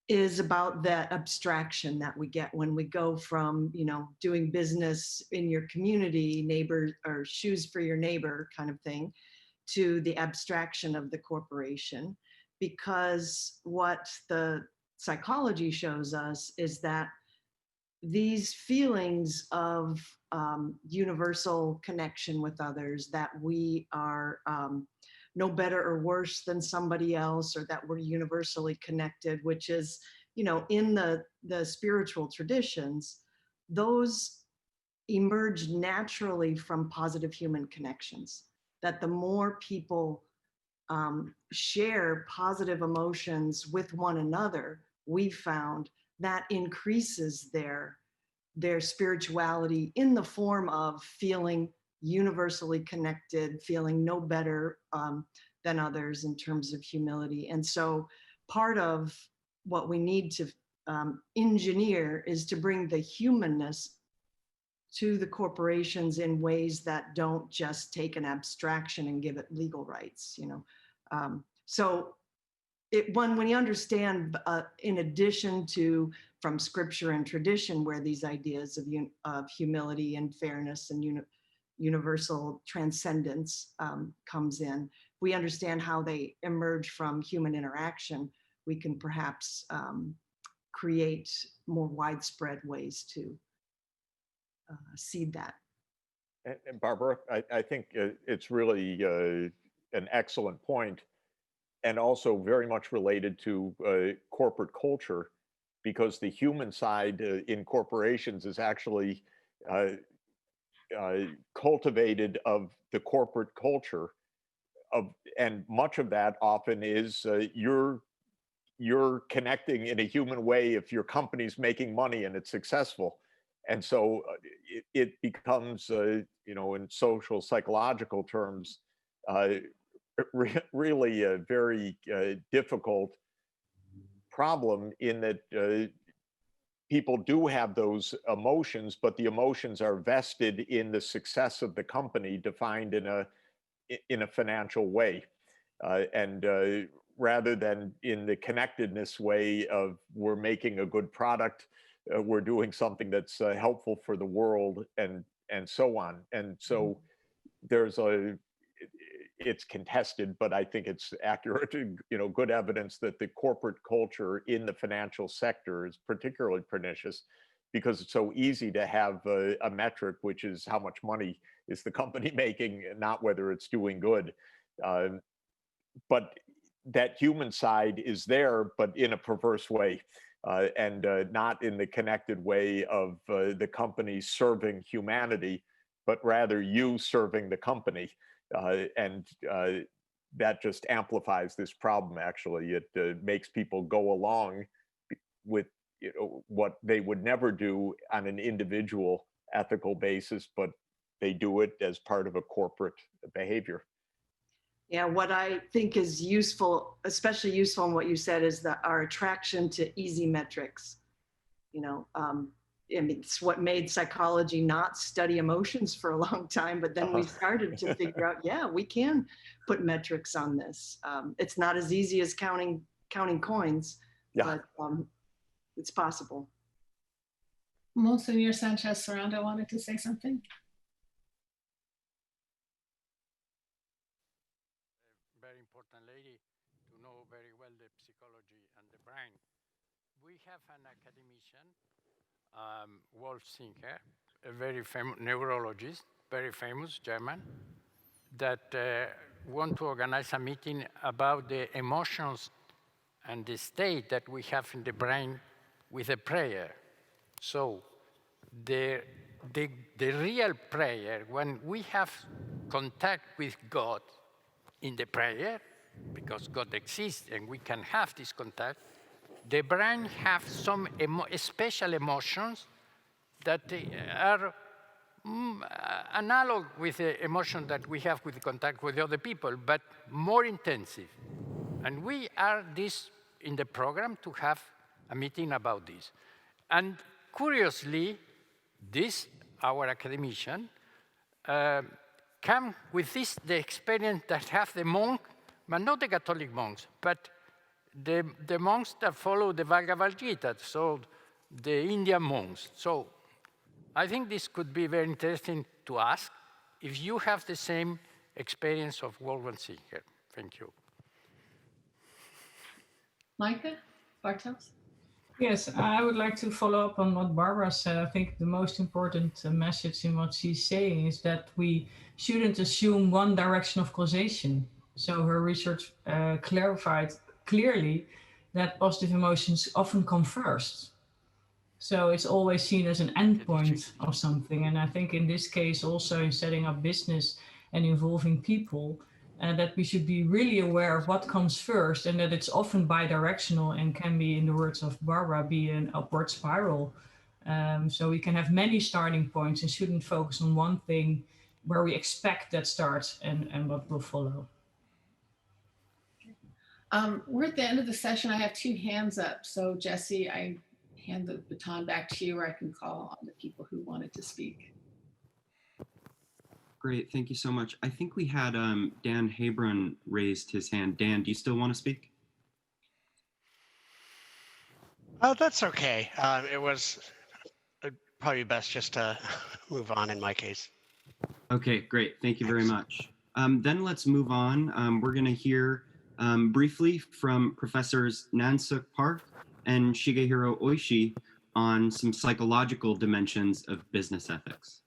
is about that abstraction that we get when we go from, doing business in your community, neighbor, or shoes for your neighbor kind of thing, to the abstraction of the corporation. Because what the psychology shows us is that these feelings of universal connection with others, that we are no better or worse than somebody else, or that we're universally connected, which is, in the spiritual traditions, those emerge naturally from positive human connections. That the more people share positive emotions with one another, we found that increases their spirituality in the form of feeling universally connected, feeling no better than others in terms of humility. And so part of what we need to engineer is to bring the humanness to the corporations in ways that don't just take an abstraction and give it legal rights, So when you understand, in addition to from scripture and tradition, where these ideas of humility and fairness and universal transcendence comes in, we understand how they emerge from human interaction, we can perhaps create more widespread ways to seed that. And Barbara, I think it's really an excellent point, and also very much related to corporate culture, because the human side in corporations is actually cultivated of the corporate culture and much of that often is you're connecting in a human way if your company's making money and it's successful. And so it becomes, in social psychological terms, really a very difficult problem, in that people do have those emotions, but the emotions are vested in the success of the company, defined in a financial way. and rather than in the connectedness way of we're making a good product, we're doing something that's helpful for the world, and so on. And so there's it's contested, but I think it's accurate, good evidence that the corporate culture in the financial sector is particularly pernicious, because it's so easy to have a metric, which is how much money is the company making, not whether it's doing good. But that human side is there, but in a perverse way, and not in the connected way of the company serving humanity, but rather you serving the company. And that just amplifies this problem, actually. It makes people go along with what they would never do on an individual ethical basis, but they do it as part of a corporate behavior. Yeah, what I think is useful, especially useful in what you said, is that our attraction to easy metrics. It's what made psychology not study emotions for a long time, but then we started to figure out, yeah, we can put metrics on this. It's not as easy as counting coins, but it's possible. Monsignor Sánchez Sorondo wanted to say something. Very important lady to know very well the psychology and the brain. We have an academician, Wolf Sinker, a very famous neurologist, very famous German, that want to organize a meeting about the emotions and the state that we have in the brain with a prayer. So the real prayer, when we have contact with God in the prayer, because God exists and we can have this contact, the brain has some special emotions that are analog with the emotion that we have with contact with other people, but more intensive. And we are in the program to have a meeting about this. And curiously, our academician, come with the experience that have the monk, but not the Catholic monks, but the monks that follow the Bhagavad Gita, so the Indian monks. So I think this could be very interesting to ask if you have the same experience of Wolfgang Sinker. Thank you. Micah Bartels? Yes, I would like to follow up on what Barbara said. I think the most important message in what she's saying is that we shouldn't assume one direction of causation. So her research clarified clearly that positive emotions often come first. So it's always seen as an endpoint of something. And I think in this case, also in setting up business and involving people, that we should be really aware of what comes first, and that it's often bidirectional and can be, in the words of Barbara, be an upward spiral. So we can have many starting points and shouldn't focus on one thing where we expect that starts and what will follow. We're at the end of the session. I have 2 hands up. So Jesse, I hand the baton back to you, or I can call on the people who wanted to speak. Great, thank you so much. I think we had Dan Hebron raised his hand. Dan, do you still want to speak? Oh, that's okay. It was probably best just to move on in my case. Okay, great. Thank you very much. Then let's move on. We're going to hear briefly from Professors Nansook Park and Shigehiro Oishi on some psychological dimensions of business ethics.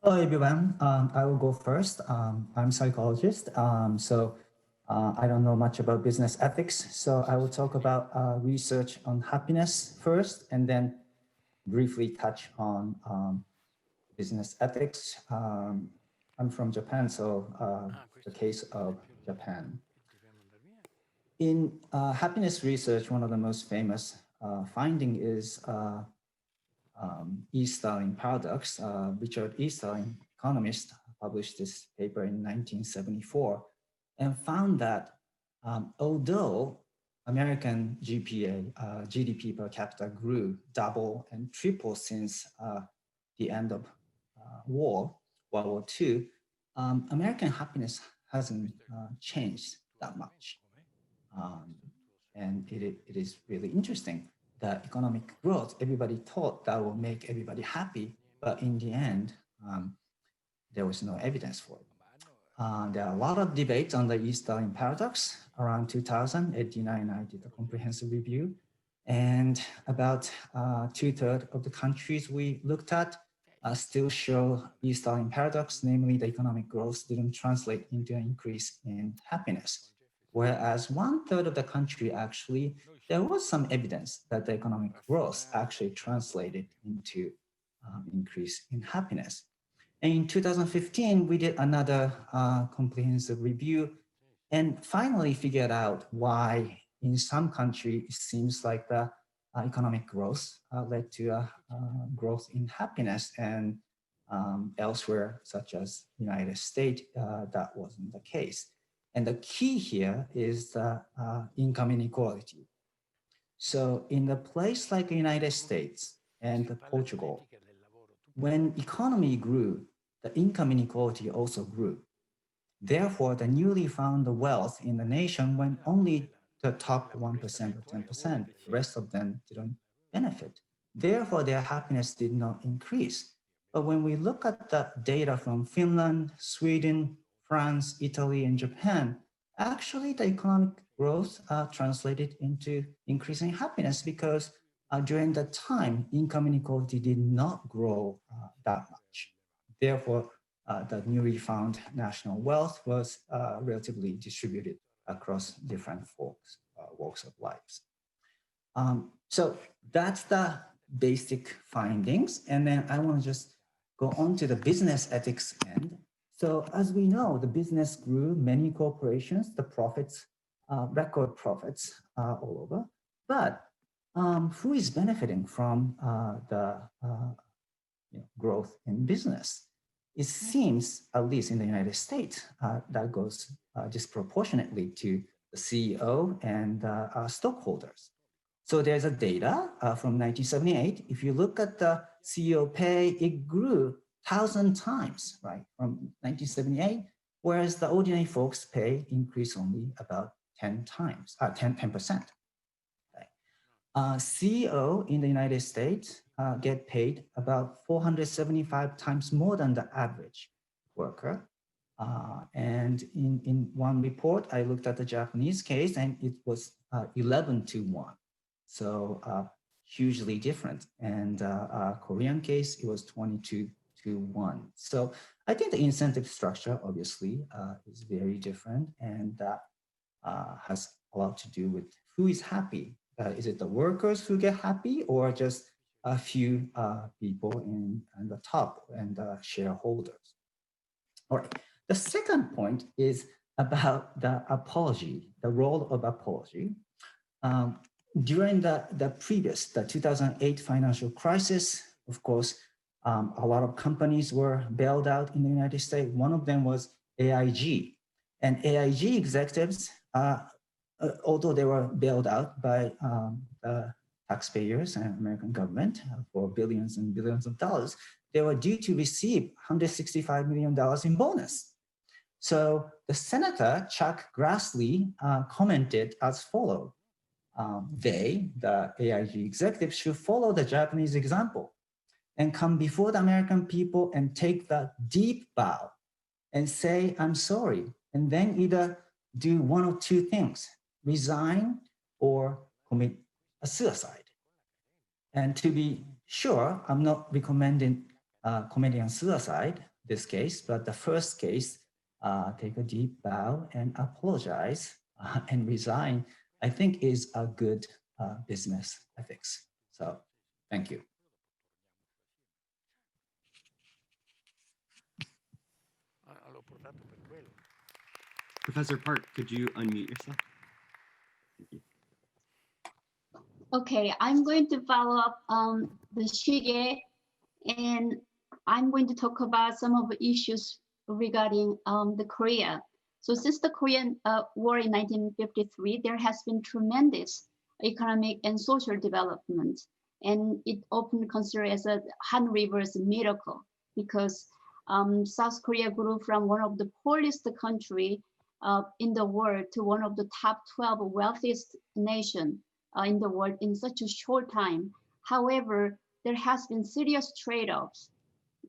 Hello, everyone. I will go first. I'm a psychologist, so I don't know much about business ethics. So I will talk about research on happiness first, and then briefly touch on business ethics. I'm from Japan, so the case of Japan. In happiness research, one of the most famous finding is Easterling paradox. Richard Easterling, economist, published this paper in 1974 and found that although American GDP per capita grew double and triple since the end of World War II, American happiness hasn't changed that much. And it is really interesting that economic growth, everybody thought that will make everybody happy, but in the end, there was no evidence for it. There are a lot of debates on the East Stalin paradox. Around 2000, Ed Dina and I did a comprehensive review, and about 2/3 of the countries we looked at still show East Stalin paradox, namely the economic growth didn't translate into an increase in happiness. Whereas 1/3 of the country actually, there was some evidence that the economic growth actually translated into increase in happiness. And in 2015, we did another comprehensive review and finally figured out why in some countries it seems like the economic growth led to a growth in happiness, and elsewhere, such as United States, that wasn't the case. And the key here is the income inequality. So in a place like the United States and Portugal, when economy grew, the income inequality also grew. Therefore, the newly found wealth in the nation went only the top 1% or 10%. The rest of them didn't benefit. Therefore, their happiness did not increase. But when we look at the data from Finland, Sweden, France, Italy, and Japan, actually the economic growth translated into increasing happiness because during that time, income inequality did not grow that much. Therefore, the newly found national wealth was relatively distributed across different walks of lives. So that's the basic findings. And then I want to just go on to the business ethics end. So as we know, the business grew, many corporations, the profits, record profits all over. But who is benefiting from the growth in business? It seems, at least in the United States, that goes disproportionately to the CEO and stockholders. So there's a data from 1978. If you look at the CEO pay, it grew 1,000 times, right, from 1978, whereas the ordinary folks' pay increased only about 10%. CEO in the United States get paid about 475 times more than the average worker. And in one report, I looked at the Japanese case and it was 11-1. So hugely different. And Korean case, it was 22-1. So I think the incentive structure obviously is very different, and that has a lot to do with who is happy. Is it the workers who get happy, or just a few people in the top and shareholders? All right. The second point is about the apology, the role of apology. During the 2008 financial crisis, of course, a lot of companies were bailed out in the United States. One of them was AIG. And AIG executives, although they were bailed out by the taxpayers and American government for billions and billions of dollars, they were due to receive $165 million in bonus. So the Senator, Chuck Grassley, commented as follows. The AIG executives, should follow the Japanese example and come before the American people and take the deep bow and say, I'm sorry, and then either do one of two things, resign or commit a suicide. And to be sure, I'm not recommending committing a suicide, this case, but the first case, take a deep bow and apologize and resign, I think is a good business ethics. So thank you. Professor Park, could you unmute yourself? Thank you. Okay, I'm going to follow up on the Shige, and I'm going to talk about some of the issues regarding the Korea. So since the Korean War in 1953, there has been tremendous economic and social development, and it often considered as a Han River's miracle, because South Korea grew from one of the poorest country in the world to one of the top 12 wealthiest nation in the world in such a short time. However, there has been serious trade-offs.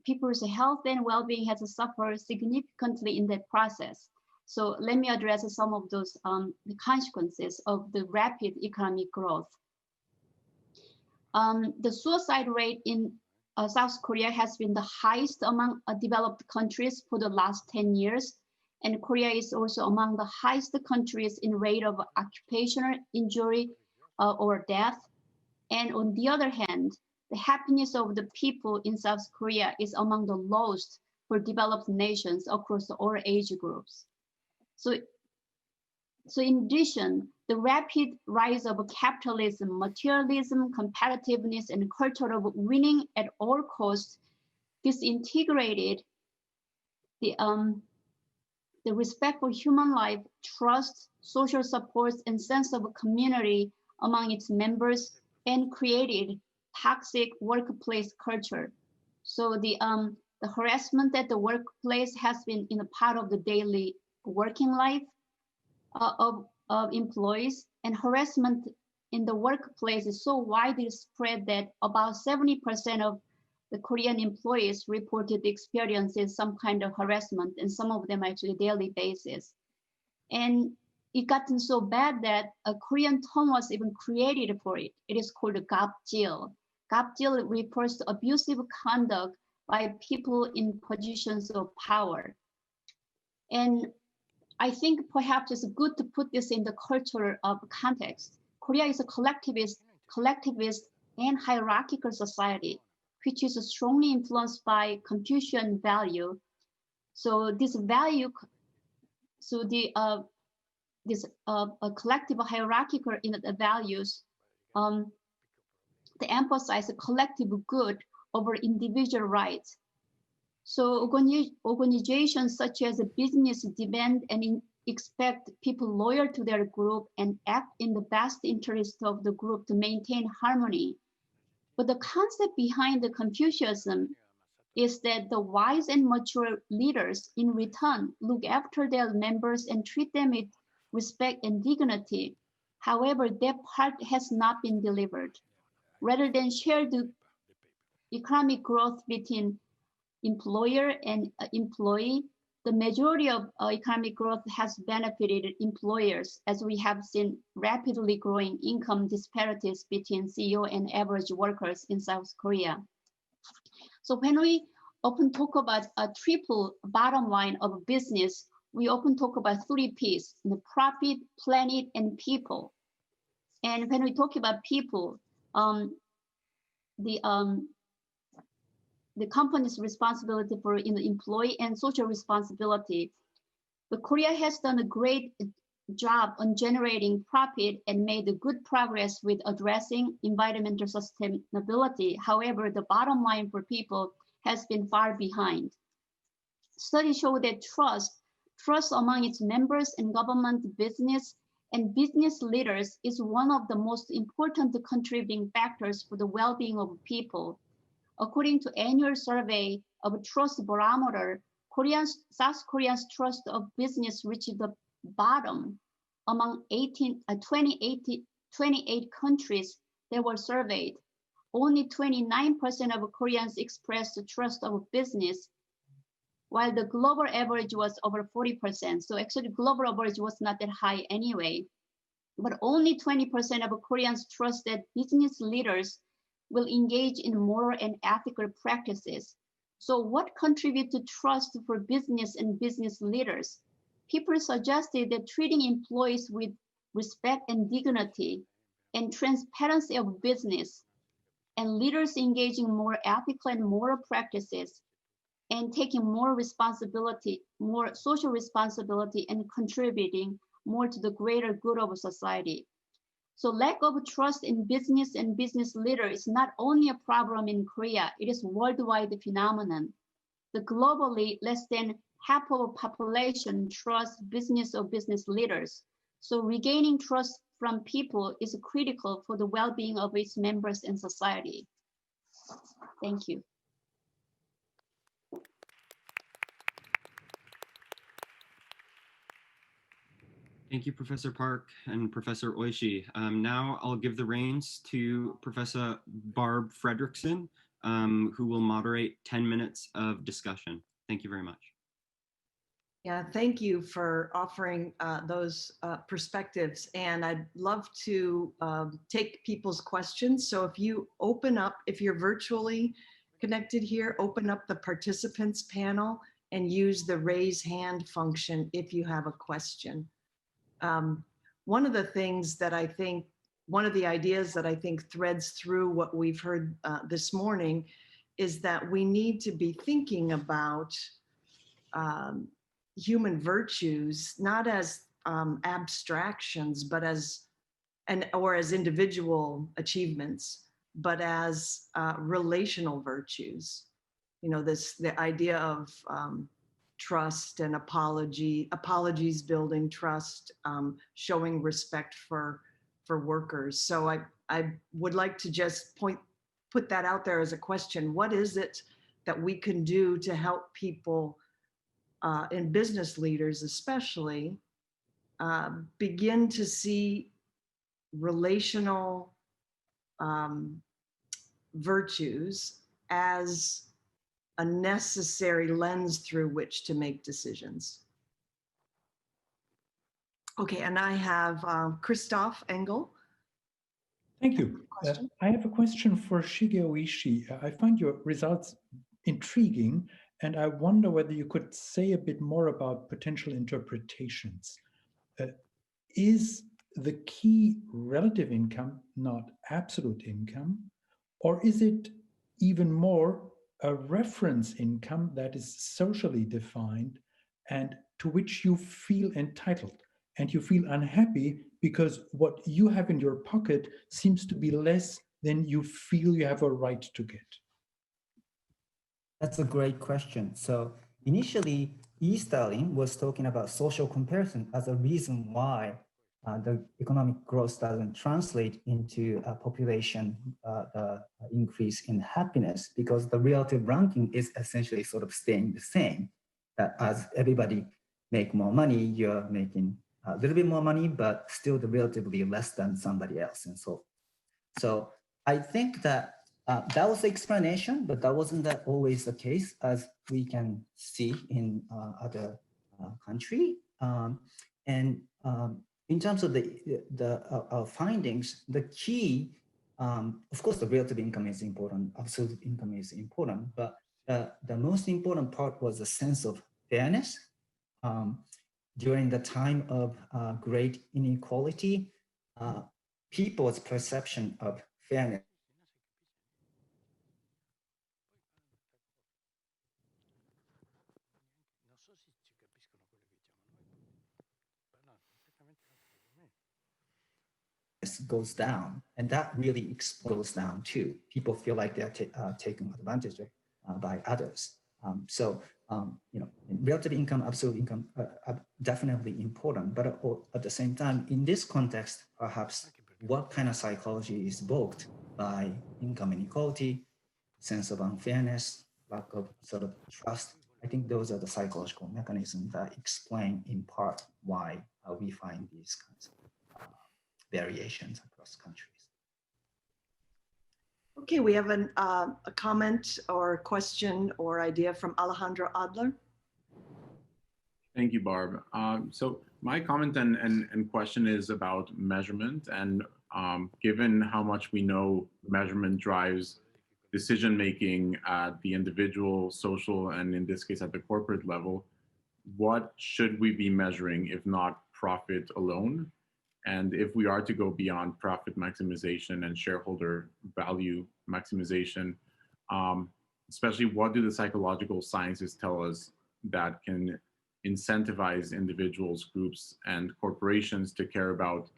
People's health and well-being has suffered significantly in that process. So let me address some of those the consequences of the rapid economic growth. The suicide rate in South Korea has been the highest among developed countries for the last 10 years. And Korea is also among the highest countries in rate of occupational injury or death. And on the other hand, the happiness of the people in South Korea is among the lowest for developed nations across all age groups. So in addition, the rapid rise of capitalism, materialism, competitiveness, and culture of winning at all costs disintegrated the respect for human life, trust, social support, and sense of community among its members, and created toxic workplace culture. So the harassment at the workplace has been in a part of the daily working life of employees, and harassment in the workplace is so widely spread that about 70% of the Korean employees reported experiences some kind of harassment, and some of them actually daily basis. And it gotten so bad that a Korean term was even created for it. It is called gapjil. Gapjil refers to abusive conduct by people in positions of power. And I think perhaps it's good to put this in the cultural context. Korea is a collectivist and hierarchical society, which is strongly influenced by Confucian value. So this value, a collective hierarchical in the values, they emphasize a collective good over individual rights. So organizations such as a business demand and expect people loyal to their group and act in the best interest of the group to maintain harmony. But the concept behind the Confucianism is that the wise and mature leaders in return look after their members and treat them with respect and dignity. However, that part has not been delivered. Rather than share the economic growth between employer and employee, the majority of economic growth has benefited employers, as we have seen rapidly growing income disparities between CEO and average workers in South Korea. So when we often talk about a triple bottom line of business, we often talk about 3 P's: the profit, planet, and people. And when we talk about people, the company's responsibility for employee and social responsibility. But Korea has done a great job on generating profit and made good progress with addressing environmental sustainability. However, the bottom line for people has been far behind. Studies show that trust among its members and government, business, and business leaders is one of the most important contributing factors for the well-being of people. According to annual survey of Trust Barometer, South Korea's trust of business reached the bottom among 28 countries that were surveyed. Only 29% of Koreans expressed trust of business, while the global average was over 40%. So actually global average was not that high anyway, but only 20% of Koreans trust that business leaders will engage in moral and ethical practices. So what contributes to trust for business and business leaders? People suggested that treating employees with respect and dignity and transparency of business, and leaders engaging more ethical and moral practices, and taking more responsibility, more social responsibility, and contributing more to the greater good of society. So lack of trust in business and business leaders is not only a problem in Korea, it is a worldwide phenomenon. The globally, less than half of the population trusts business or business leaders. So regaining trust from people is critical for the well-being of its members and society. Thank you. Thank you, Professor Park and Professor Oishi. Now I'll give the reins to Professor Barb Fredrickson, who will moderate 10 minutes of discussion. Thank you very much. Yeah, thank you for offering those perspectives. And I'd love to take people's questions. So if you open up, if you're virtually connected here, open up the participants panel and use the raise hand function if you have a question. One of the things that I think, one of the ideas that I think threads through what we've heard this morning is that we need to be thinking about human virtues, not as abstractions, but as, or as individual achievements, but as relational virtues. You know, the idea of trust and apologies building trust, showing respect for workers. So I would like to just put that out there as a question. What is it that we can do to help people and business leaders especially begin to see relational virtues as a necessary lens through which to make decisions? Okay, and I have Christoph Engel. Thank you. I have a question for Shigehiro Oishi. I find your results intriguing, and I wonder whether you could say a bit more about potential interpretations. Is the key relative income, not absolute income, or is it even more a reference income that is socially defined and to which you feel entitled, and you feel unhappy because what you have in your pocket seems to be less than you feel you have a right to get? That's a great question. So initially, Sterling was talking about social comparison as a reason why the economic growth doesn't translate into a population increase in happiness, because the relative ranking is essentially sort of staying the same. That as everybody make more money, you're making a little bit more money, but still relatively less than somebody else. And so I think that that was the explanation, but that wasn't always the case, as we can see in other countries. In terms of our findings, the key, of course, the relative income is important, absolute income is important, but the most important part was the sense of fairness. During the time of great inequality, people's perception of fairness goes down, and that really goes down too. People feel like they're taken advantage of by others. You know, relative income, absolute income are definitely important, but at the same time, in this context, perhaps what kind of psychology is evoked by income inequality, sense of unfairness, lack of sort of trust? I think those are the psychological mechanisms that explain in part why we find these kinds of variations across countries. Okay, we have a comment or question or idea from Alejandro Adler. Thank you, Barb. So my comment and question is about measurement, and given how much we know measurement drives decision-making at the individual, social, and in this case at the corporate level, what should we be measuring if not profit alone? And if we are to go beyond profit maximization and shareholder value maximization, especially what do the psychological sciences tell us that can incentivize individuals, groups, and corporations to care about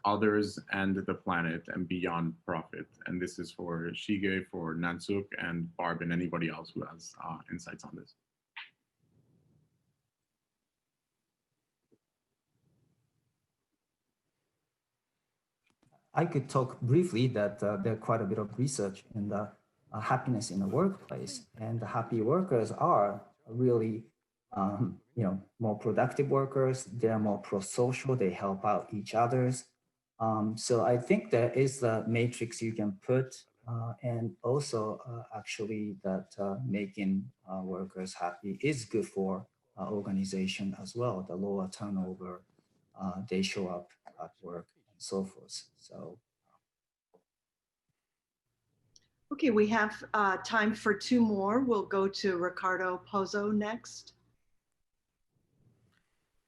others and the planet and beyond profit? And this is for Shige, for Nansook, and Barb, and anybody else who has insights on this. I could talk briefly that there's quite a bit of research in the happiness in the workplace, and the happy workers are really more productive workers. They're more pro-social. They help out each others. So I think there is a matrix you can put, and also actually that making workers happy is good for organization as well. The lower turnover, they show up at work and so forth. So. Okay, we have time for two more. We'll go to Ricardo Pozzo next.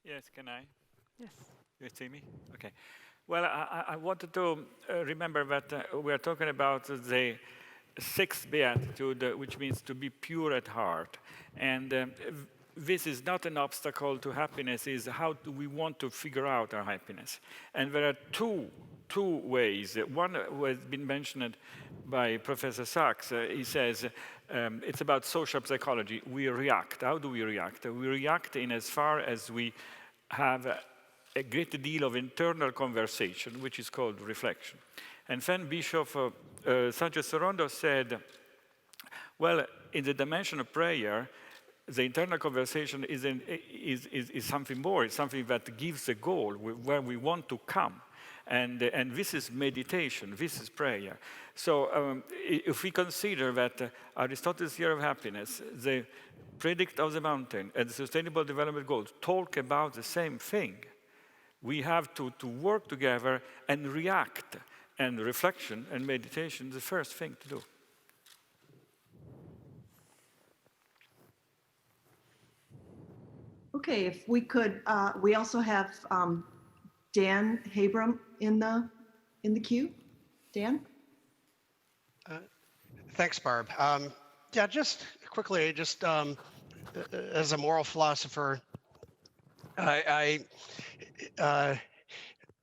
Yes, can I? Yes. You see me? Okay. Well, I wanted to remember that we are talking about the sixth beatitude, which means to be pure at heart. And this is not an obstacle to happiness, is how do we want to figure out our happiness. And there are two ways. One has been mentioned by Professor Sachs. He says it's about social psychology. We react. How do we react? We react in as far as we have a great deal of internal conversation, which is called reflection. And then Bishop Sánchez Sorondo said, well, in the dimension of prayer, the internal conversation is something more. It's something that gives a goal where we want to come. And this is meditation, this is prayer. So if we consider that Aristotle's theory of happiness, the predict of the mountain, and the sustainable development goals talk about the same thing, we have to work together and react. And reflection and meditation is the first thing to do. Okay, if we could, we also have Dan Habram in the queue. Dan? Thanks, Barb. Yeah, just quickly, just as a moral philosopher,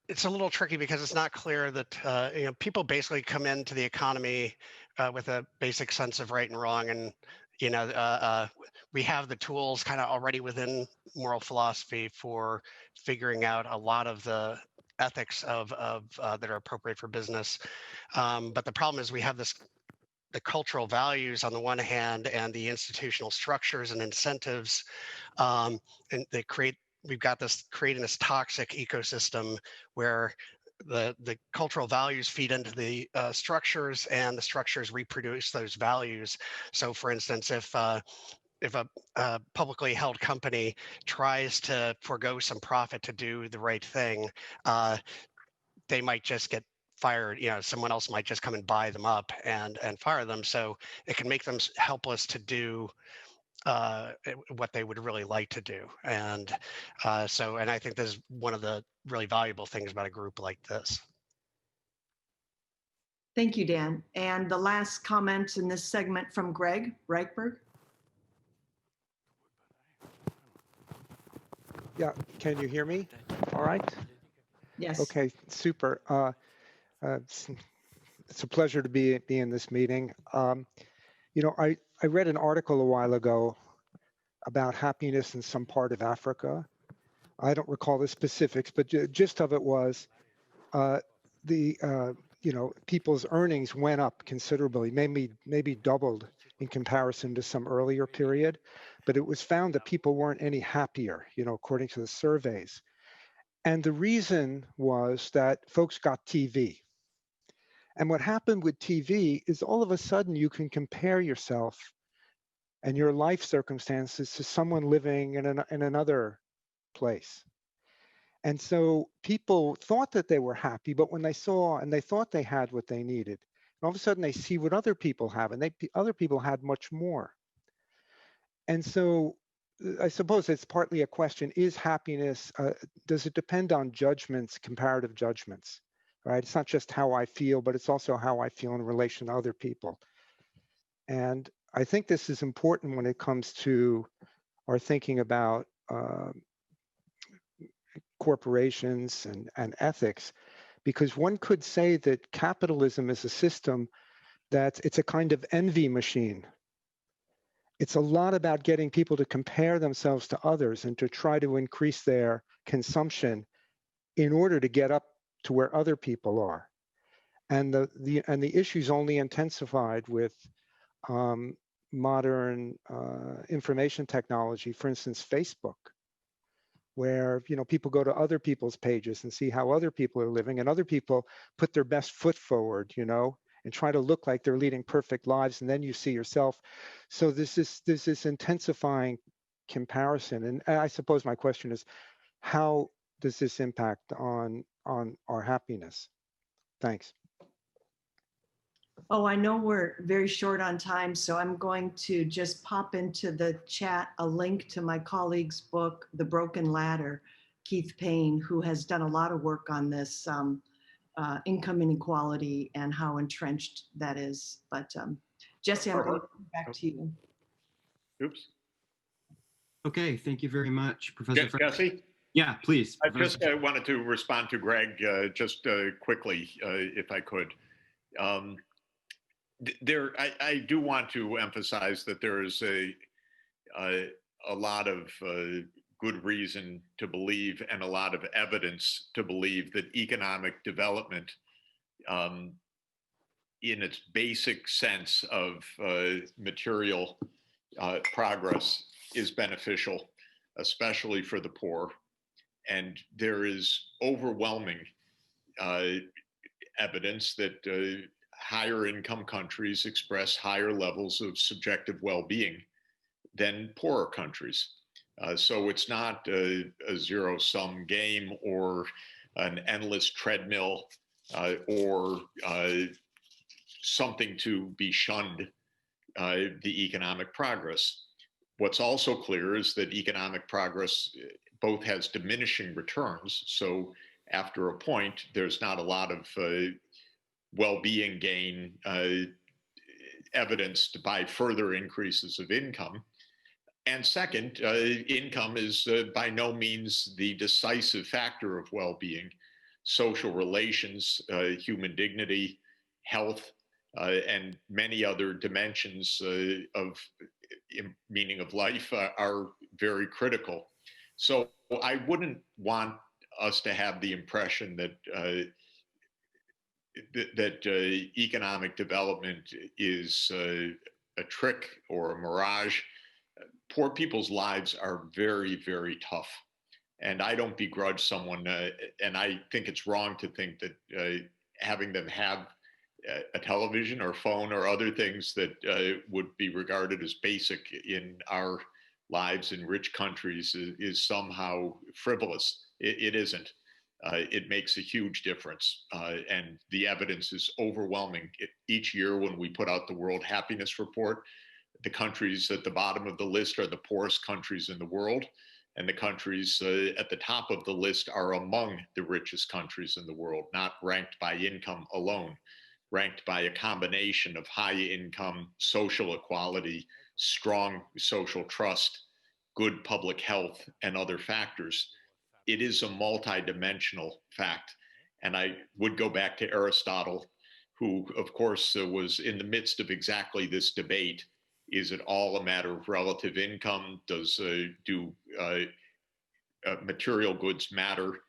it's a little tricky because it's not clear that people basically come into the economy with a basic sense of right and wrong, and we have the tools kind of already within moral philosophy for figuring out a lot of the ethics of that are appropriate for business. But the problem is we have the cultural values on the one hand and the institutional structures and incentives, and they we've got creating this toxic ecosystem where the cultural values feed into the structures, and the structures reproduce those values. So for instance, if a publicly held company tries to forego some profit to do the right thing, they might just get fired. Someone else might just come and buy them up and fire them. So it can make them helpless to do what they would really like to do. And and I think this is one of the really valuable things about a group like this. Thank you, Dan. And the last comment in this segment from Greg Reichberg. Yeah, can you hear me? All right. Yes. Okay, super. It's a pleasure to be in this meeting. I read an article a while ago about happiness in some part of Africa. I don't recall the specifics, but the gist of it was people's earnings went up considerably, maybe doubled in comparison to some earlier period, but it was found that people weren't any happier, according to the surveys. And the reason was that folks got TV. And what happened with TV is all of a sudden you can compare yourself and your life circumstances to someone living in another place. And so people thought that they were happy, but when they saw and they thought they had what they needed, and all of a sudden they see what other people have, and other people had much more. And so I suppose it's partly a question, is happiness, does it depend on judgments, comparative judgments, right? It's not just how I feel, but it's also how I feel in relation to other people. And I think this is important when it comes to our thinking about corporations and ethics, because one could say that capitalism is a system it's a kind of envy machine. It's a lot about getting people to compare themselves to others and to try to increase their consumption in order to get up to where other people are. And the issue's only intensified with modern information technology, for instance, Facebook, where people go to other people's pages and see how other people are living, and other people put their best foot forward, and try to look like they're leading perfect lives, and then you see yourself. So there's this intensifying comparison, and I suppose my question is, how does this impact on our happiness? Thanks. Oh, I know we're very short on time, so I'm going to just pop into the chat a link to my colleague's book, The Broken Ladder, Keith Payne, who has done a lot of work on this income inequality and how entrenched that is. But Jesse, I'm going to come back to you. Oops. Okay, thank you very much, Professor. Jesse? Yeah, please. I just wanted to respond to Greg just quickly, if I could. I do want to emphasize that there is a lot of good reason to believe and a lot of evidence to believe that economic development, in its basic sense of material progress, is beneficial, especially for the poor. And there is overwhelming evidence that higher income countries express higher levels of subjective well-being than poorer countries. So it's not a zero-sum game or an endless treadmill or something to be shunned, the economic progress. What's also clear is that economic progress both has diminishing returns. So after a point, there's not a lot of well-being gain evidenced by further increases of income. And second, income is by no means the decisive factor of well-being. Social relations, human dignity, health, and many other dimensions of meaning of life are very critical. So I wouldn't want us to have the impression that economic development is a trick or a mirage. Poor people's lives are very, very tough. And I don't begrudge someone, and I think it's wrong to think that having them have a television or phone or other things that would be regarded as basic in our lives in rich countries is somehow frivolous. It isn't. It makes a huge difference. And the evidence is overwhelming. Each year when we put out the World Happiness Report, the countries at the bottom of the list are the poorest countries in the world. And the countries at the top of the list are among the richest countries in the world, not ranked by income alone, ranked by a combination of high income, social equality, strong social trust, good public health, and other factors. It is a multidimensional fact. And I would go back to Aristotle, who, of course, was in the midst of exactly this debate. Is it all a matter of relative income? Do material goods matter?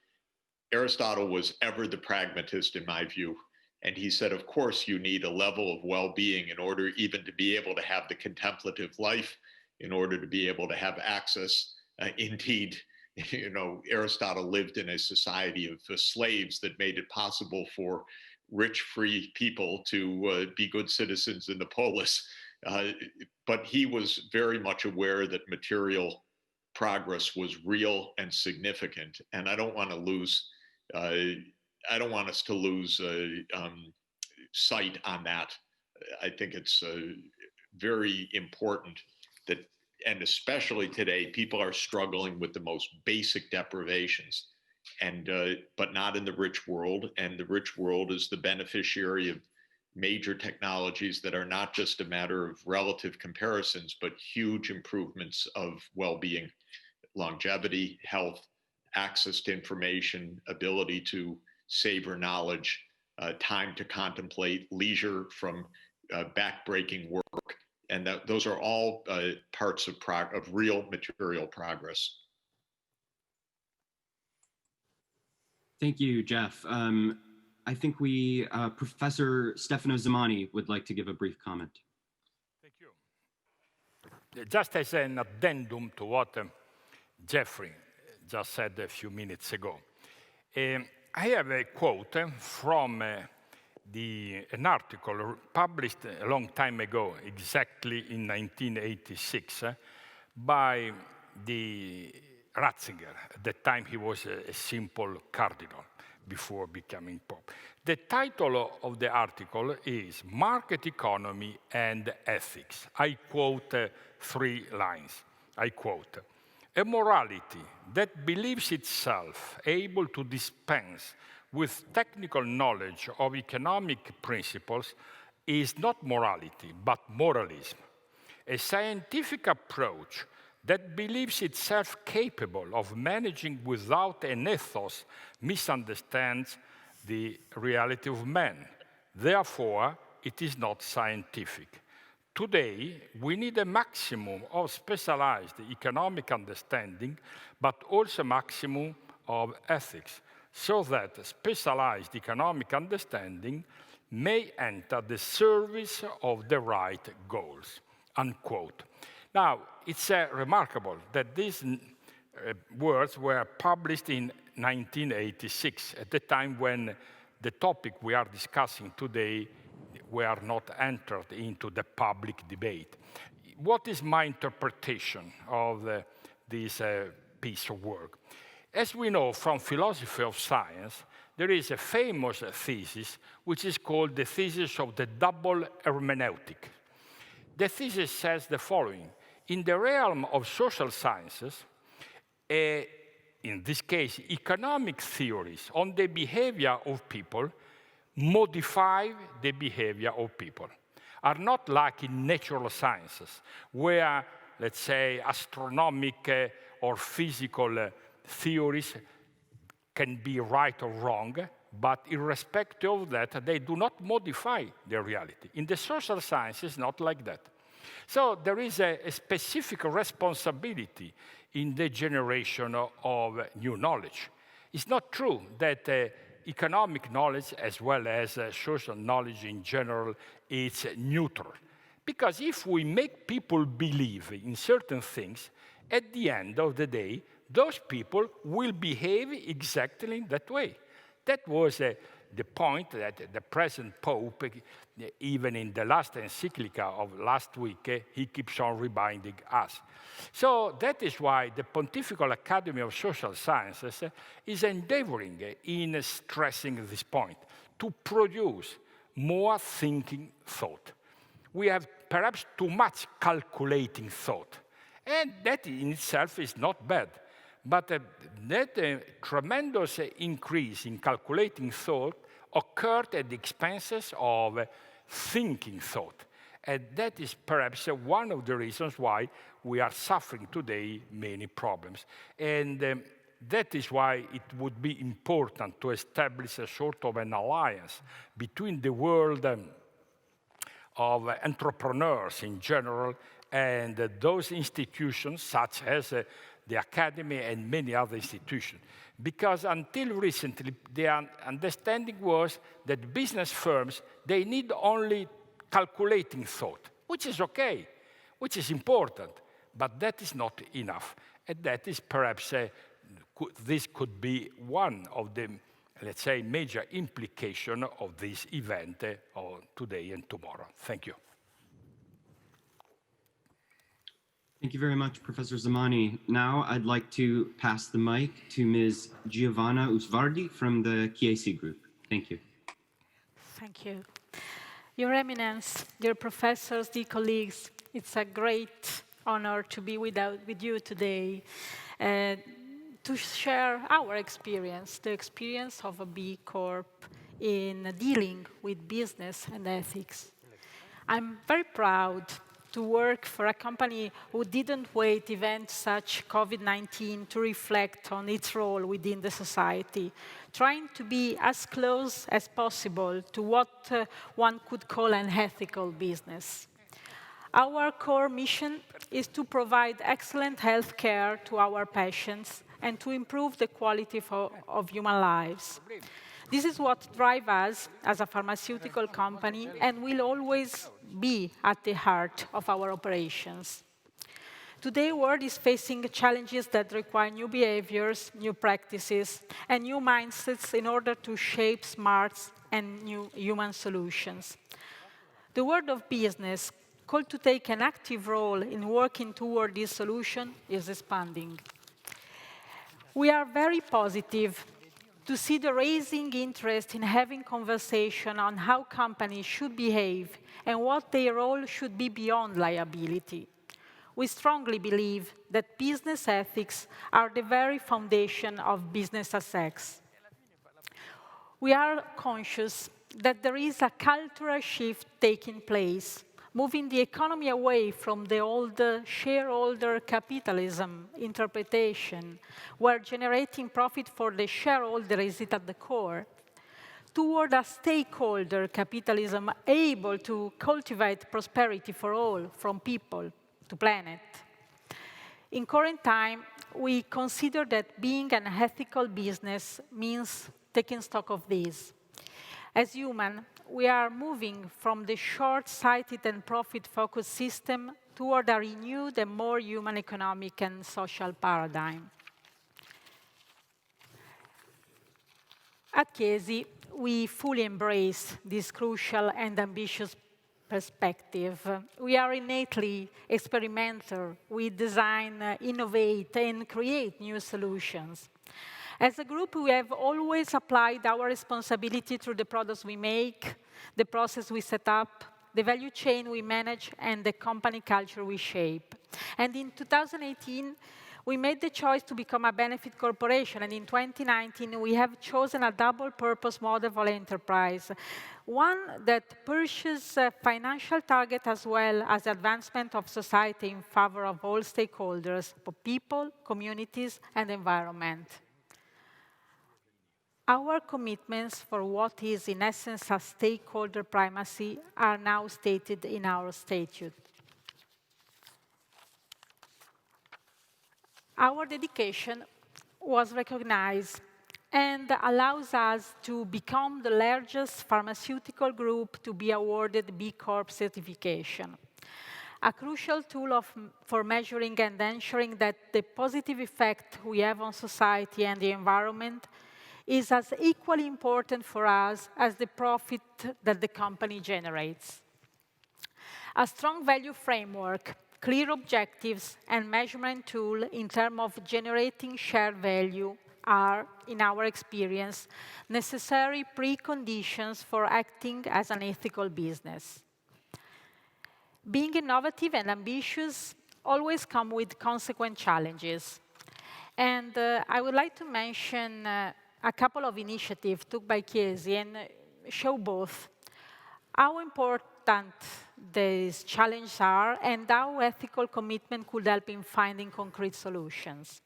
Aristotle was ever the pragmatist, in my view. And he said, of course, you need a level of well-being in order even to be able to have the contemplative life, in order to be able to have access. Indeed, Aristotle lived in a society of slaves that made it possible for rich, free people to be good citizens in the polis. But he was very much aware that material progress was real and significant. And I don't want us to lose sight on that. I think it's very important that, and especially today, people are struggling with the most basic deprivations, and but not in the rich world. And the rich world is the beneficiary of major technologies that are not just a matter of relative comparisons, but huge improvements of well-being, longevity, health, access to information, ability to savor knowledge, time to contemplate, leisure from backbreaking work. And those are all parts of real material progress. Thank you, Jeff. I think Professor Stefano Zamagni would like to give a brief comment. Thank you. just as an addendum to what Jeffrey just said a few minutes ago, I have a quote from an article published a long time ago, exactly in 1986, by the Ratzinger. At that time, he was a simple cardinal before becoming Pope. The title of the article is Market Economy and Ethics. I quote 3 lines. I quote, "A morality that believes itself able to dispense with technical knowledge of economic principles is not morality, but moralism. A scientific approach that believes itself capable of managing without an ethos misunderstands the reality of man. Therefore, it is not scientific. Today, we need a maximum of specialized economic understanding, but also a maximum of ethics, so that specialized economic understanding may enter the service of the right goals," unquote. Now, it's remarkable that these words were published in 1986, at the time when the topic we are discussing today were not entered into the public debate. What is my interpretation of this piece of work? As we know from philosophy of science, there is a famous thesis which is called the thesis of the double hermeneutic. The thesis says the following: in the realm of social sciences, in this case, economic theories on the behavior of people modify the behavior of people. Are not like in natural sciences, where, let's say, astronomic or physical theories can be right or wrong, but irrespective of that, they do not modify the reality. In the social sciences, not like that. So there is a specific responsibility in the generation of new knowledge. It's not true that economic knowledge, as well as social knowledge in general, is neutral. Because if we make people believe in certain things, at the end of the day, those people will behave exactly in that way. That was the point that the present Pope, even in the last encyclica of last week, he keeps on reminding us. So that is why the Pontifical Academy of Social Sciences is endeavoring in stressing this point, to produce more thinking thought. We have perhaps too much calculating thought, and that in itself is not bad. But that tremendous increase in calculating thought occurred at the expenses of thinking thought. And that is perhaps one of the reasons why we are suffering today many problems. And that is why it would be important to establish a sort of an alliance between the world of entrepreneurs in general and those institutions such as the academy and many other institutions. Because until recently, the understanding was that business firms, they need only calculating thought, which is okay, which is important, but that is not enough. And that is perhaps, this could be one of the, let's say, major implication of this event today and tomorrow. Thank you. Thank you very much, Professor Zamagni. Now I'd like to pass the mic to Ms. Giovanna Usvardi from the Chiesi group. Thank you. Thank you. Your Eminence, dear professors, dear colleagues, it's a great honor to be with you today to share our experience, the experience of a B Corp in dealing with business and ethics. I'm very proud to work for a company who didn't wait events such COVID-19 to reflect on its role within the society, trying to be as close as possible to what one could call an ethical business. Our core mission is to provide excellent health care to our patients and to improve the quality of human lives. This is what drives us as a pharmaceutical company and will always be at the heart of our operations. Today, the world is facing challenges that require new behaviors, new practices, and new mindsets in order to shape smart and new human solutions. The world of business, called to take an active role in working toward this solution, is expanding. We are very positive to see the rising interest in having conversation on how companies should behave and what their role should be beyond liability. We strongly believe that business ethics are the very foundation of business success. We are conscious that there is a cultural shift taking place, moving the economy away from the old shareholder capitalism interpretation, where generating profit for the shareholder is at the core, toward a stakeholder capitalism able to cultivate prosperity for all, from people to planet. In current time, we consider that being an ethical business means taking stock of this. As human, we are moving from the short-sighted and profit-focused system toward a renewed and more human economic and social paradigm. At Chiesi, we fully embrace this crucial and ambitious perspective. We are innately experimental. We design, innovate, and create new solutions. As a group, we have always applied our responsibility through the products we make, the process we set up, the value chain we manage, and the company culture we shape. And in 2018, we made the choice to become a benefit corporation, and in 2019, we have chosen a double-purpose model for enterprise, one that pursues a financial target as well as advancement of society in favor of all stakeholders, for people, communities, and environment. Our commitments for what is, in essence, a stakeholder primacy are now stated in our statute. Our dedication was recognized and allows us to become the largest pharmaceutical group to be awarded B Corp certification, a crucial tool for measuring and ensuring that the positive effect we have on society and the environment is as equally important for us as the profit that the company generates. A strong value framework, clear objectives, and measurement tool in terms of generating shared value are, in our experience, necessary preconditions for acting as an ethical business. Being innovative and ambitious always come with consequent challenges. And I would like to mention a couple of initiatives took by Chiesi and show both how important these challenges are and how ethical commitment could help in finding concrete solutions.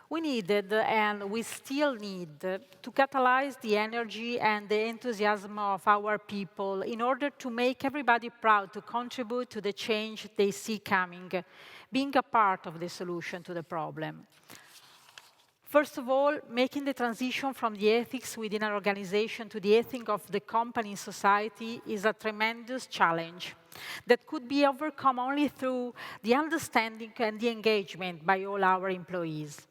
We needed, and we still need, to catalyze the energy and the enthusiasm of our people in order to make everybody proud to contribute to the change they see coming, being a part of the solution to the problem. First of all, making the transition from the ethics within an organization to the ethics of the company and society is a tremendous challenge that could be overcome only through the understanding and the engagement by all our employees.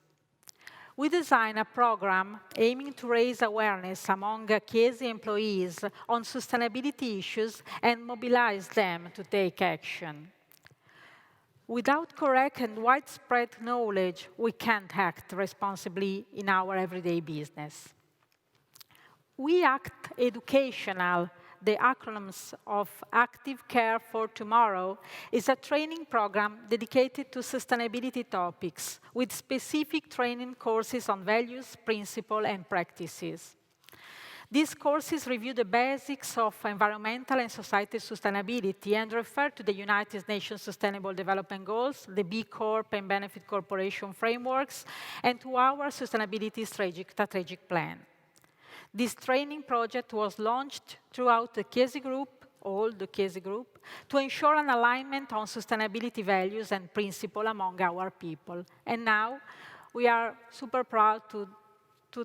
We designed a program aiming to raise awareness among Chiesi employees on sustainability issues and mobilize them to take action. Without correct and widespread knowledge, we can't act responsibly in our everyday business. We Act Educational, the acronyms of Active Care for Tomorrow, is a training program dedicated to sustainability topics with specific training courses on values, principles, and practices. These courses review the basics of environmental and societal sustainability and refer to the United Nations Sustainable Development Goals, the B Corp and Benefit Corporation frameworks, and to our sustainability strategic plan. This training project was launched throughout the Chiesi Group, all the Chiesi Group, to ensure an alignment on sustainability values and principles among our people. And now we are super proud to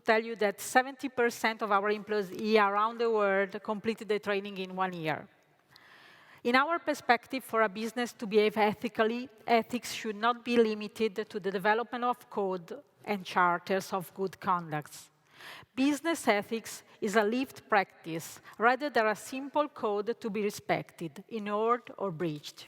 tell you that 70% of our employees around the world completed the training in 1 year. In our perspective, for a business to behave ethically, ethics should not be limited to the development of code and charters of good conduct. Business ethics is a lived practice, rather than a simple code to be respected, ignored, or breached.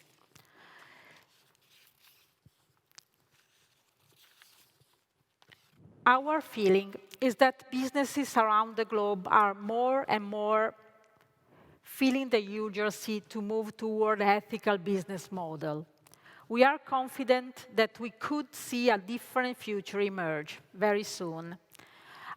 Our feeling is that businesses around the globe are more and more feeling the urgency to move toward an ethical business model. We are confident that we could see a different future emerge very soon.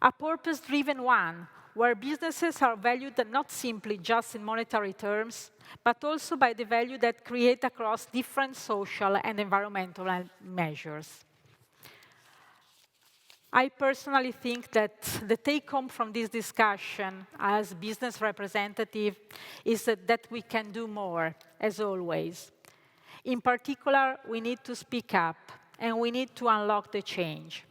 A purpose-driven one, where businesses are valued not simply just in monetary terms, but also by the value that create across different social and environmental measures. I personally think that the take-home from this discussion as business representative is that we can do more, as always. In particular, we need to speak up, and we need to unlock the change.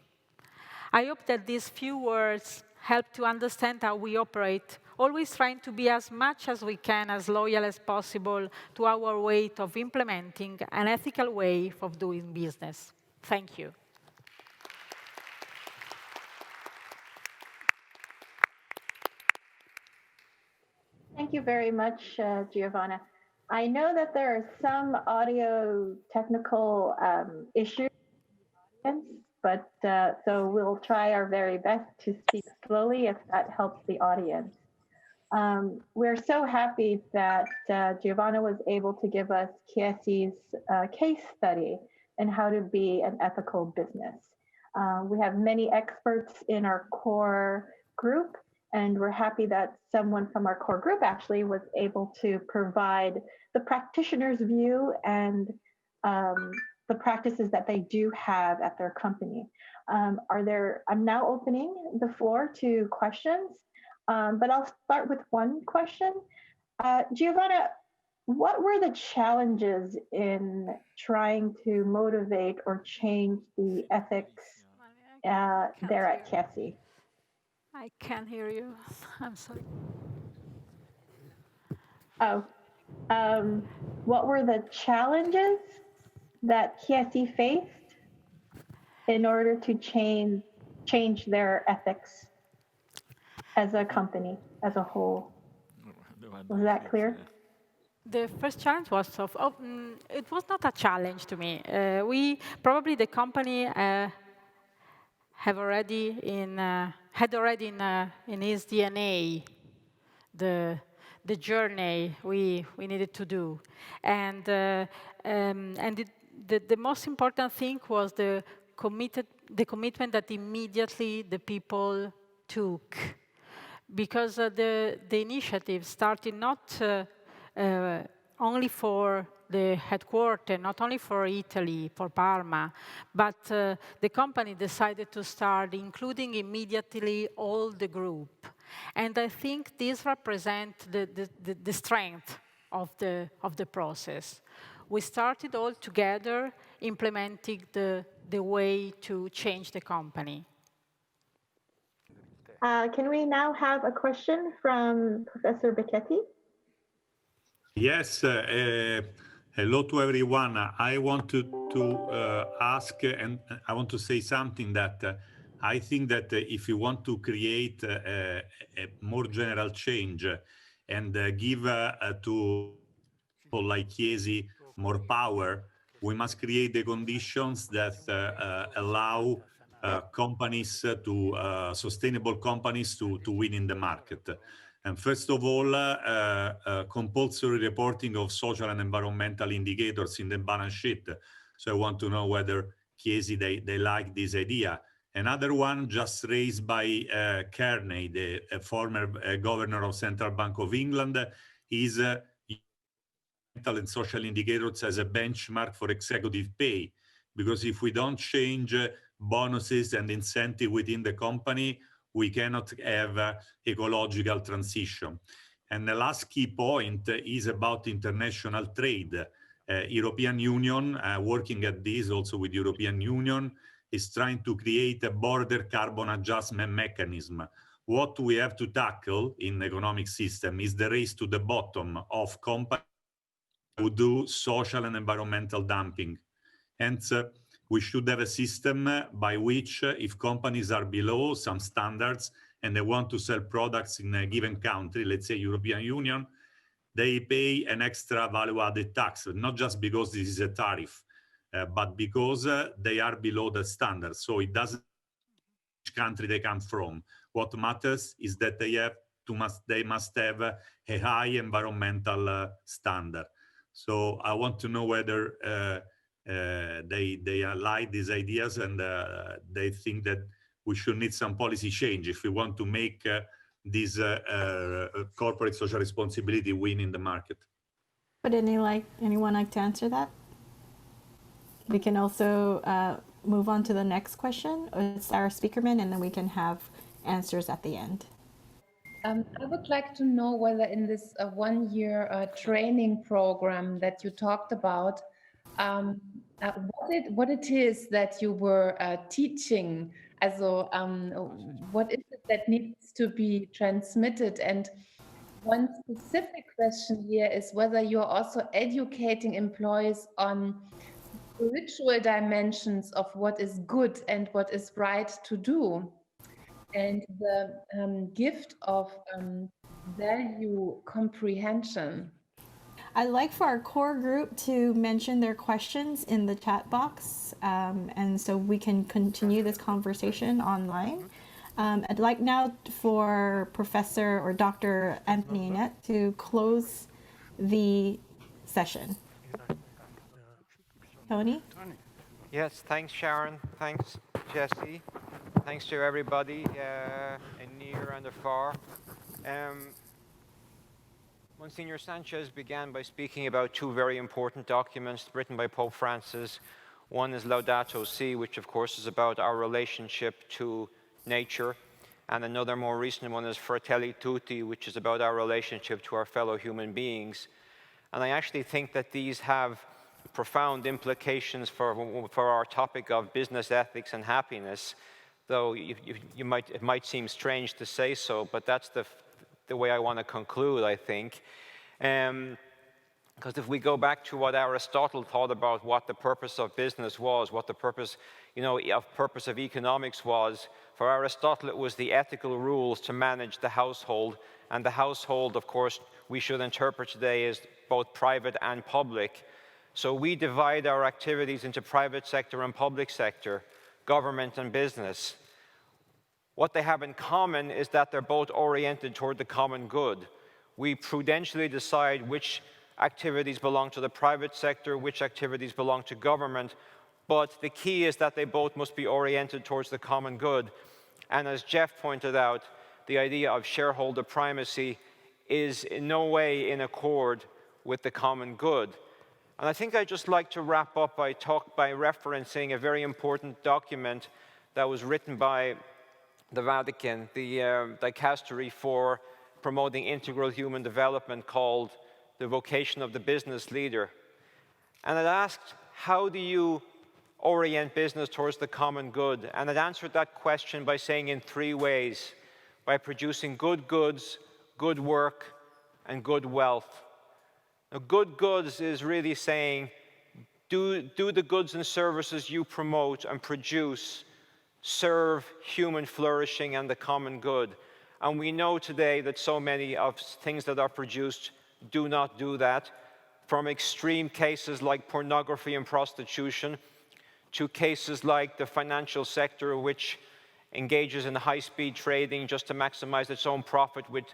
I hope that these few words help to understand how we operate, always trying to be as much as we can as loyal as possible to our way of implementing an ethical way of doing business. Thank you. Thank you very much, Giovanna. I know that there are some audio technical issues, but so we'll try our very best to speak slowly if that helps the audience. We're so happy that Giovanna was able to give us Chiesi's case study and how to be an ethical business. We have many experts in our core group, and we're happy that someone from our core group actually was able to provide the practitioner's view and the practices that they do have at their company. I'm now opening the floor to questions, but I'll start with one question. Giovanna, what were the challenges in trying to motivate or change the ethics there at Chiesi? I can't hear you. I'm sorry. Oh, what were the challenges that Chiesi faced in order to change their ethics as a company, as a whole? Was that clear? The first challenge was it was not a challenge to me. The company had already in his DNA the journey we needed to do, and the most important thing was the commitment that immediately the people took, because the initiative started not only for the headquarters, not only for Italy, for Parma, but the company decided to start including immediately all the group. And I think this represents the strength of the process. We started all together implementing the way to change the company. Can we now have a question from Professor Becchetti? Yes, hello to everyone. I want to ask, and I want to say something that I think that if you want to create a more general change and give to people like Chiesi more power, we must create the conditions that allow companies sustainable companies to win in the market. And first of all, compulsory reporting of social and environmental indicators in the balance sheet. So I want to know whether Chiesi, they like this idea. Another one just raised by Kearney, the former governor of Central Bank of England, is environmental and social indicators as a benchmark for executive pay. Because if we don't change bonuses and incentive within the company, we cannot have ecological transition. And the last key point is about international trade. European Union, working at this also with European Union, is trying to create a border carbon adjustment mechanism. What we have to tackle in the economic system is the race to the bottom of companies who do social and environmental dumping. Hence, we should have a system by which if companies are below some standards and they want to sell products in a given country, let's say European Union, they pay an extra value-added tax, not just because this is a tariff, but because they are below the standard. So it doesn't matter which country they come from. What matters is that they must have a high environmental standard. So I want to know whether they like these ideas and they think that we should need some policy change if we want to make this corporate social responsibility win in the market. Would anyone like to answer that? We can also move on to the next question. It's Sarah Speakerman, and then we can have answers at the end. I would like to know whether in this one-year training program that you talked about, what it is that you were teaching. Also, what is it that needs to be transmitted? And one specific question here is whether you're also educating employees on spiritual dimensions of what is good and what is right to do, and the gift of value comprehension. I'd like for our core group to mention their questions in the chat box, and so we can continue this conversation online. I'd like now for Professor or Dr. Anthony Annett to close the session. Tony? Yes, thanks, Sharon. Thanks, Chiesi. Thanks to everybody in near and afar. Monsignor Sánchez began by speaking about two very important documents written by Pope Francis. One is Laudato Si, which of course is about our relationship to nature, and another more recent one is Fratelli Tutti, which is about our relationship to our fellow human beings. And I actually think that these have profound implications for our topic of business ethics and happiness, though it might seem strange to say so, but that's the way I want to conclude, I think. Because if we go back to what Aristotle thought about what the purpose of business was, what the purpose, purpose of economics was, for Aristotle it was the ethical rules to manage the household, and the household, of course, we should interpret today as both private and public. So we divide our activities into private sector and public sector, government and business. What they have in common is that they're both oriented toward the common good. We prudentially decide which activities belong to the private sector, which activities belong to government, but the key is that they both must be oriented towards the common good. And as Jeff pointed out, the idea of shareholder primacy is in no way in accord with the common good. And I think I'd just like to wrap up by referencing a very important document that was written by the Vatican, the dicastery for promoting integral human development, called The Vocation of the Business Leader. And it asked, how do you orient business towards the common good? And it answered that question by saying in three ways: by producing good goods, good work, and good wealth. Now, good goods is really saying, do the goods and services you promote and produce serve human flourishing and the common good? And we know today that so many of things that are produced do not do that, from extreme cases like pornography and prostitution to cases like the financial sector, which engages in high-speed trading just to maximize its own profit with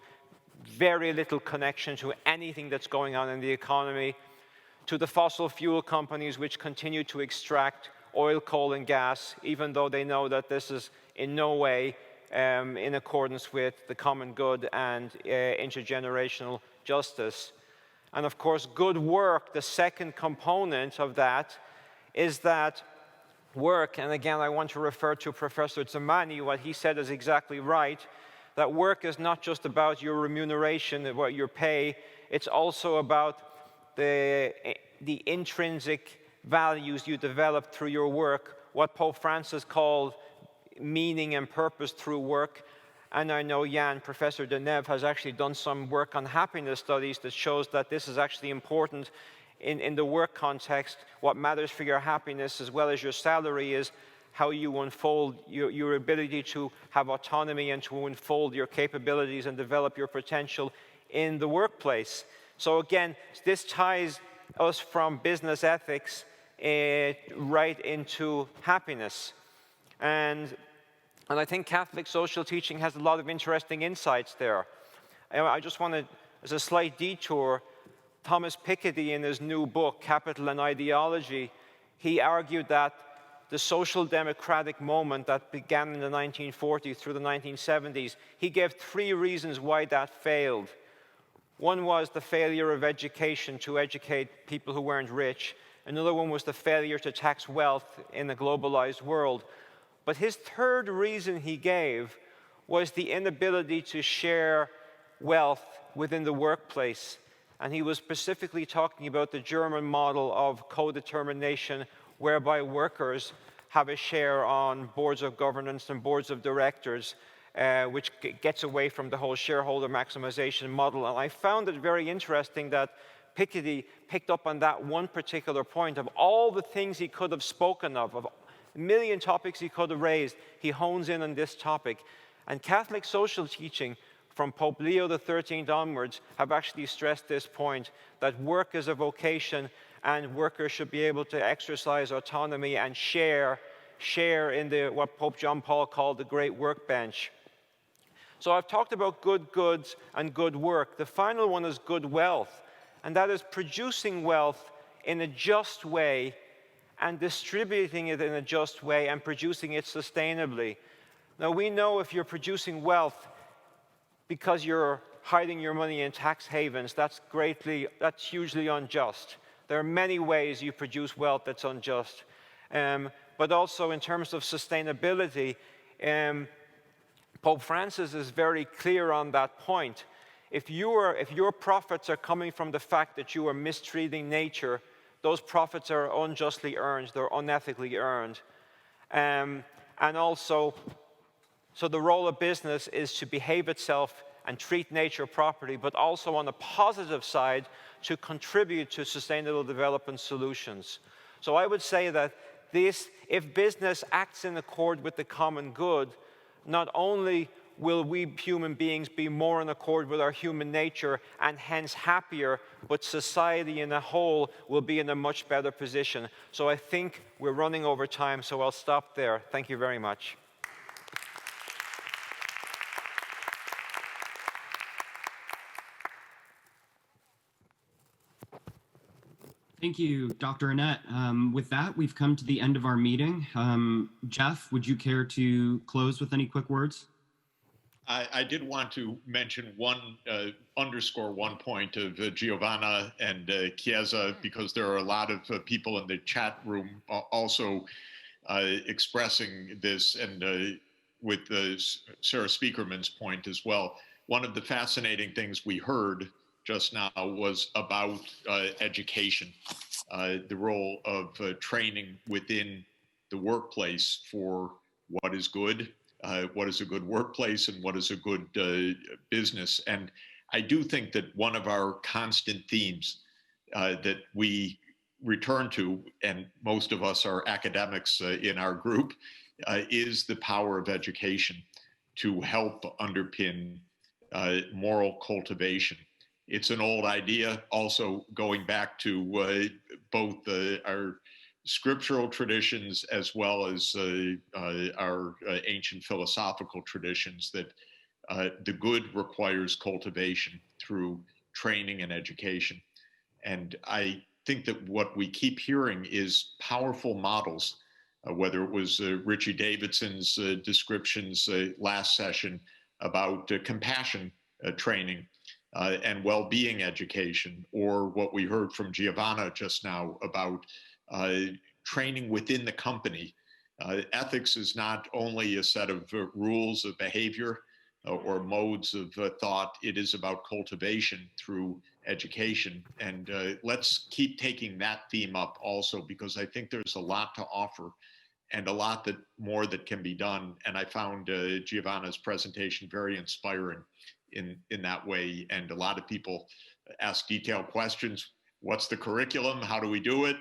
very little connection to anything that's going on in the economy, to the fossil fuel companies which continue to extract oil, coal, and gas, even though they know that this is in no way in accordance with the common good and intergenerational justice. And of course, good work, the second component of that, is that work, and again I want to refer to Professor Zamagni, what he said is exactly right, that work is not just about your remuneration, what your pay, it's also about the intrinsic values you develop through your work, what Pope Francis called meaning and purpose through work. And I know Professor Deneuve has actually done some work on happiness studies that shows that this is actually important in the work context, what matters for your happiness as well as your salary is how you unfold your ability to have autonomy and to unfold your capabilities and develop your potential in the workplace. So again, this ties us from business ethics right into happiness. And I think Catholic social teaching has a lot of interesting insights there. I just want to, as a slight detour, Thomas Piketty in his new book, Capital and Ideology, he argued that the social democratic moment that began in the 1940s through the 1970s, he gave 3 reasons why that failed. One was the failure of education to educate people who weren't rich. Another one was the failure to tax wealth in a globalized world. But his 3rd reason he gave was the inability to share wealth within the workplace. And he was specifically talking about the German model of co-determination, whereby workers have a share on boards of governance and boards of directors, which gets away from the whole shareholder maximization model. And I found it very interesting that Piketty picked up on that one particular point. Of all the things he could have spoken of a million topics he could have raised, he hones in on this topic. And Catholic social teaching from Pope Leo XIII onwards have actually stressed this point, that work is a vocation and workers should be able to exercise autonomy and share in what Pope John Paul called the great workbench. So I've talked about good goods and good work. The final one is good wealth, and that is producing wealth in a just way and distributing it in a just way and producing it sustainably. Now we know if you're producing wealth because you're hiding your money in tax havens, that's hugely unjust. There are many ways you produce wealth that's unjust. But also in terms of sustainability, Pope Francis is very clear on that point. If your profits are coming from the fact that you are mistreating nature, those profits are unjustly earned, they're unethically earned. And also, so the role of business is to behave itself and treat nature properly, but also on the positive side, to contribute to sustainable development solutions. So I would say that if business acts in accord with the common good, not only will we human beings be more in accord with our human nature and hence happier, but society in a whole will be in a much better position. So I think we're running over time, so I'll stop there. Thank you very much. Thank you, Dr. Annett. With that, we've come to the end of our meeting. Jeff, would you care to close with any quick words? I did want to mention underscore one point of Giovanna and Chiesi, because there are a lot of people in the chat room also expressing this, and with Sarah Speakerman's point as well. One of the fascinating things we heard just now was about education, the role of training within the workplace for what is good, what is a good workplace, and what is a good business. And I do think that one of our constant themes that we return to, and most of us are academics in our group, is the power of education to help underpin moral cultivation. It's an old idea, also going back to both our scriptural traditions as well as our ancient philosophical traditions, that the good requires cultivation through training and education. And I think that what we keep hearing is powerful models, whether it was Richie Davidson's descriptions last session about compassion training, and well-being education, or what we heard from Giovanna just now about training within the company. Ethics is not only a set of rules of behavior or modes of thought, it is about cultivation through education. And let's keep taking that theme up also, because I think there's a lot to offer and a lot more that can be done. And I found Giovanna's presentation very inspiring in that way. And a lot of people ask detailed questions. what's the curriculum? How do we do it?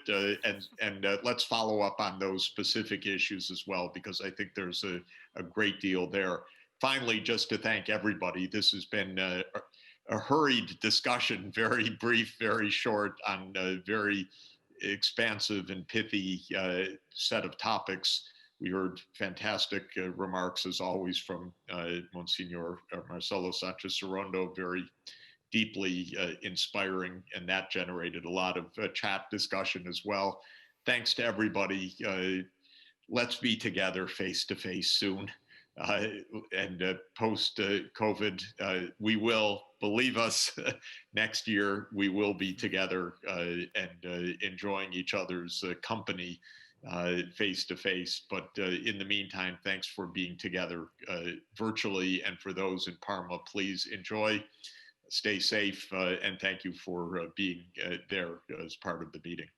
And let's follow up on those specific issues as well, because I think there's a great deal there. Finally, just to thank everybody. This has been a hurried discussion, very brief, very short, on a very expansive and pithy set of topics. We heard fantastic remarks, as always, from Monsignor Marcelo Sánchez Sorondo, very deeply inspiring, and that generated a lot of chat discussion as well. Thanks to everybody. Let's be together face-to-face soon. And post-COVID, we will, believe us, next year we will be together and enjoying each other's company face-to-face. But in the meantime, thanks for being together virtually. And for those in Parma, please enjoy, stay safe, and thank you for being there as part of the meeting.